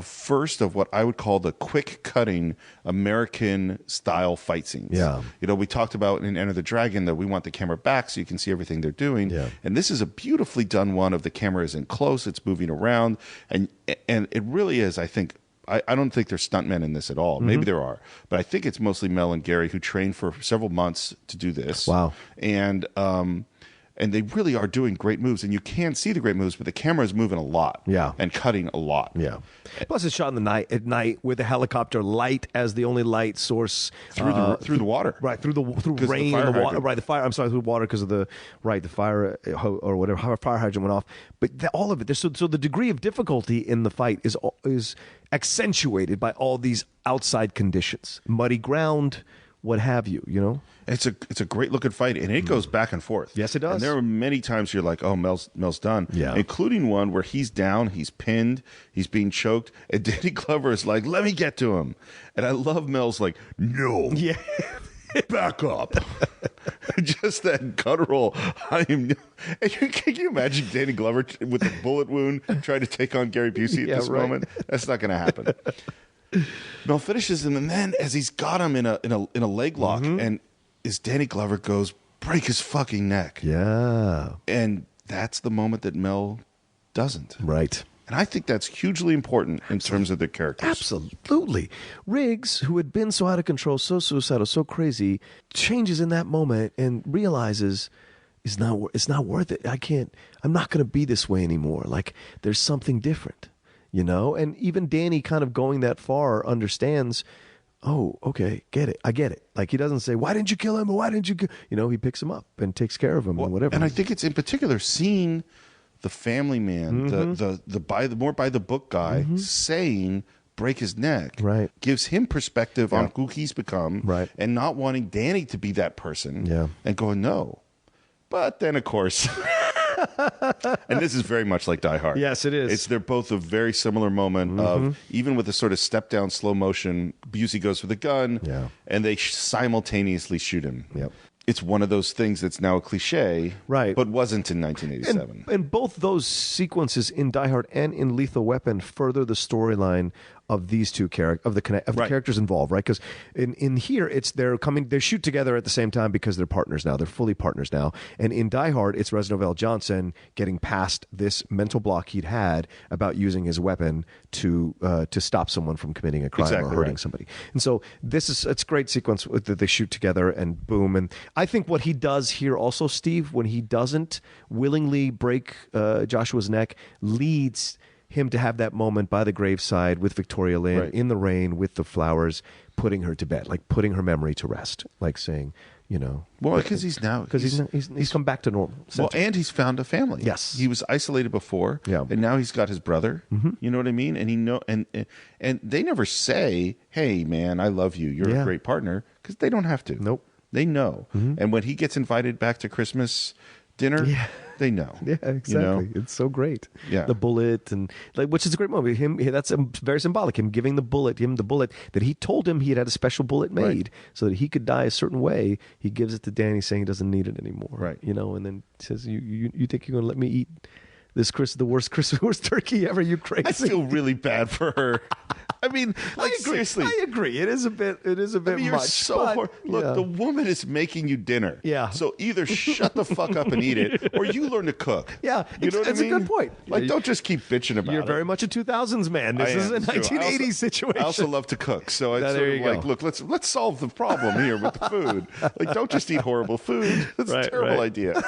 first of what I would call the quick cutting American style fight scenes. Yeah. You know, we talked about in Enter the Dragon that we want the camera back so you can see everything they're doing. Yeah. And this is a beautifully done one of the camera is in close, it's moving around. And it really is, I think, I don't think there's stuntmen in this at all. Maybe there are. But I think it's mostly Mel and Gary who trained for several months to do this. Wow. And they really are doing great moves, and you can see the great moves, but the camera is moving a lot, and cutting a lot, Plus, it's shot in the night at night with a helicopter light as the only light source through the water, right? Through rain and the water, right? The fire. I'm sorry, through water because of the fire or whatever fire hydrant went off. But all of it. So the degree of difficulty in the fight is accentuated by all these outside conditions, muddy ground, what have you. You know. It's a great looking fight, and it goes back and forth. Yes, it does. And there are many times you're like, oh, Mel's done. Yeah. Including one where he's down, he's pinned, he's being choked, and Danny Glover is like, let me get to him. And I love Mel's like, no. Yeah. Back up. Just that guttural. Can you imagine Danny Glover with a bullet wound trying to take on Gary Busey at this moment? That's not going to happen. Mel finishes him, and then as he's got him in a leg lock, and as Danny Glover goes, break his fucking neck. Yeah. And that's the moment that Mel doesn't. Right. And I think that's hugely important in terms of their characters. Absolutely. Riggs, who had been so out of control, so suicidal, so crazy, changes in that moment and realizes it's not worth it. I'm not going to be this way anymore. Like, there's something different, you know? And even Danny kind of going that far understands, oh, okay, I get it. Like, he doesn't say, why didn't you kill him? Or why didn't you kill? You know, he picks him up and takes care of him and whatever. And I think it's in particular seeing the family man, the more by the book guy saying break his neck, right, gives him perspective on who he's become, right, and not wanting Danny to be that person, and going no. But then, of course, and this is very much like Die Hard. Yes, it is. They're both a very similar moment of, even with a sort of step down slow motion, Busey goes for the gun, and they simultaneously shoot him. Yep. It's one of those things that's now a cliche, right, but wasn't in 1987. And both those sequences in Die Hard and in Lethal Weapon further the storyline of these two the characters involved, right? Because in here they shoot together at the same time because they're partners now. They're fully partners now. And in Die Hard, it's Reznor Novell Johnson getting past this mental block he'd had about using his weapon to stop someone from committing a crime or hurting somebody. And so it's a great sequence that they shoot together and boom. And I think what he does here also, Steve, when he doesn't willingly break Joshua's neck, leads him to have that moment by the graveside with Victoria Lynn in the rain with the flowers, putting her to bed, like putting her memory to rest, like saying, well, because he's come back to normal. Well, and he's found a family. Yes, he was isolated before, and now he's got his brother. Mm-hmm. You know what I mean? And and they never say, "Hey, man, I love you. You're a great partner," because they don't have to. Nope, they know. Mm-hmm. And when he gets invited back to Christmas dinner, they know. Yeah, exactly. It's so great. Yeah, the bullet which is a great movie. That's very symbolic. Him giving the bullet that he told him he had a special bullet made so that he could die a certain way. He gives it to Danny, saying he doesn't need it anymore. Right. And then says, "You think you're going to let me eat the worst turkey ever? You crazy." I feel really bad for her. I mean, seriously. I agree. It is a bit You're much. so Look, the woman is making you dinner. Yeah. So either shut the fuck up and eat it, or you learn to cook. Yeah. You know what I mean? It's a good point. Don't just keep bitching about it. You're very much a 2000s man. This is a 1980s situation. I also love to cook, so it's there you go. look, let's solve the problem here with the food. Don't just eat horrible food. That's a terrible idea.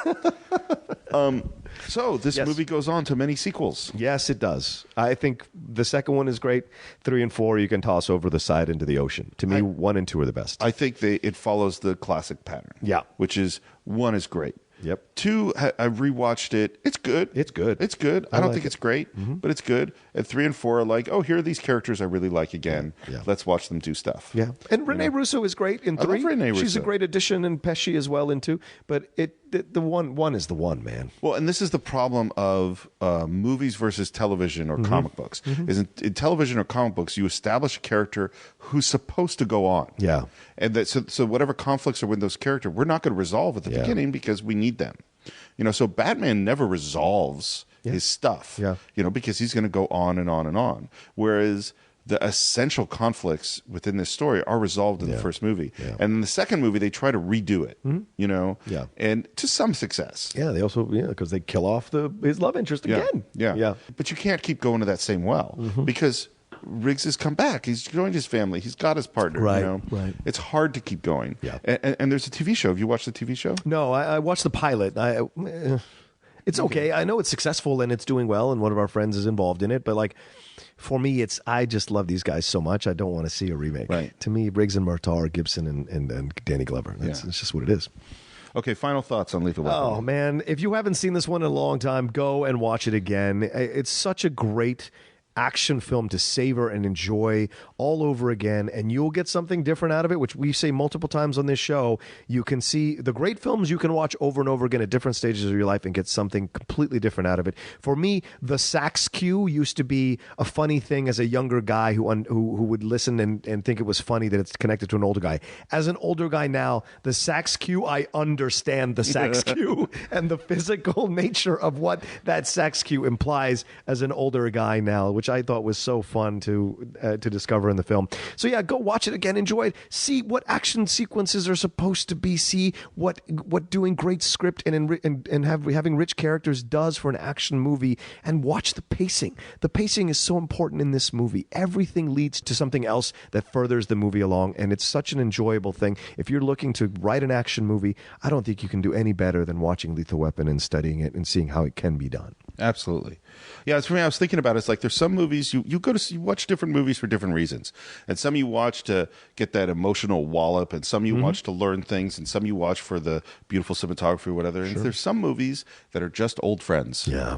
So this movie goes on to many sequels. Yes, it does. I think the second one is great. 3 and 4 you can toss over the side into the ocean. To me, 1 and 2 are the best. I think it follows the classic pattern. Yeah. Which is 1 is great. Yep. 2, I rewatched it. It's good. It's good. It's good. I don't think it's great, Mm-hmm. but it's good. And 3 and 4 are like, here are these characters I really like again. Yeah. Let's watch them do stuff. Yeah. And Renee Russo is great in 3. I love Renee Russo. She's a great addition, and Pesci as well in 2. But the one is the one, man. Well, and this is the problem of movies versus television or comic books. Mm-hmm. Is in television or comic books, you establish a character who's supposed to go on. Yeah. And that so whatever conflicts are with those characters, we're not going to resolve at the beginning because we need them. So Batman never resolves his stuff. Yeah. Because he's going to go on and on and on. Whereas the essential conflicts within this story are resolved in the first movie. Yeah. And in the second movie, they try to redo it, Yeah. and to some success. Yeah, they also, because they kill off his love interest again. Yeah. But you can't keep going to that same well because Riggs has come back. He's joined his family. He's got his partner. Right. It's hard to keep going. Yeah. And there's a TV show. Have you watched the TV show? No, I watched the pilot. It's okay. I know it's successful and it's doing well, and one of our friends is involved in it. But for me, I just love these guys so much. I don't want to see a remake. Right. To me, Riggs and Murtaugh are Gibson and Danny Glover. It's just what it is. Okay, final thoughts on Lethal Weapon. Oh, man. If you haven't seen this one in a long time, go and watch it again. It's such a great action film to savor and enjoy all over again, and you'll get something different out of it, which we say multiple times on this show. You can see the great films you can watch over and over again at different stages of your life and get something completely different out of it. For me, the sax cue used to be a funny thing as a younger guy who would listen and think it was funny that it's connected to an older guy. As an older guy now, the sax cue, I understand the sax cue and the physical nature of what that sax cue implies as an older guy now, which I thought was so fun to discover in the film. So yeah, go watch it again, enjoy it, see what action sequences are supposed to be, see what doing great script and having rich characters does for an action movie, and watch the pacing. The pacing is so important in this movie. Everything leads to something else that furthers the movie along, and it's such an enjoyable thing. If you're looking to write an action movie, I don't think you can do any better than watching Lethal Weapon and studying it and seeing how it can be done. Absolutely. Yeah, it's for me. I was thinking about it. It's like there's some movies you watch different movies for different reasons, and some you watch to get that emotional wallop, and some you watch to learn things, and some you watch for the beautiful cinematography or whatever. And there's some movies that are just old friends. Yeah.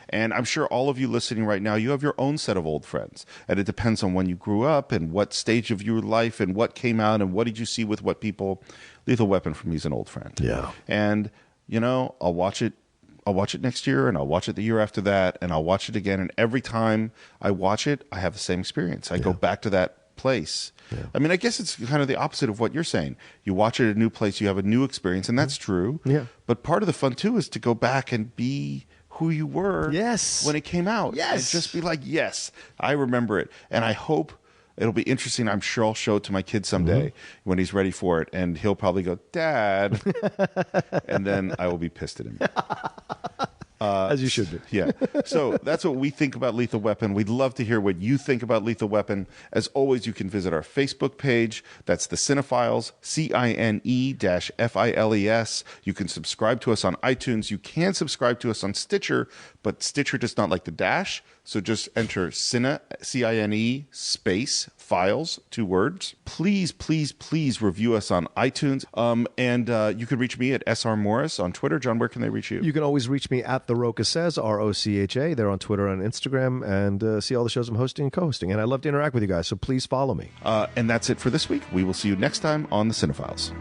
And I'm sure all of you listening right now, you have your own set of old friends, and it depends on when you grew up and what stage of your life and what came out and what did you see with what people. Lethal Weapon for me is an old friend. Yeah. And I'll watch it next year, and I'll watch it the year after that, and I'll watch it again. And every time I watch it, I have the same experience. I go back to that place. Yeah. I mean, I guess it's kind of the opposite of what you're saying. You watch it at a new place, you have a new experience, and that's true. Yeah. But part of the fun, too, is to go back and be who you were when it came out. Yes. And just be like, yes, I remember it. And I hope it'll be interesting. I'm sure I'll show it to my kid someday when he's ready for it. And he'll probably go, Dad. And then I will be pissed at him. As you should be. Yeah. So that's what we think about Lethal Weapon. We'd love to hear what you think about Lethal Weapon. As always, you can visit our Facebook page. That's the Cine-Files, CINE-FILES. You can subscribe to us on iTunes. You can subscribe to us on Stitcher, but Stitcher does not like the dash. So just enter Cine, C-I-N-E, space, files, 2 words. Please, please, please review us on iTunes. And you can reach me at SR Morris on Twitter. John, where can they reach you? You can always reach me at The Rocha Says, R-O-C-H-A. They're on Twitter and Instagram, and see all the shows I'm hosting and co-hosting. And I love to interact with you guys, so please follow me. And that's it for this week. We will see you next time on the Cine-Files.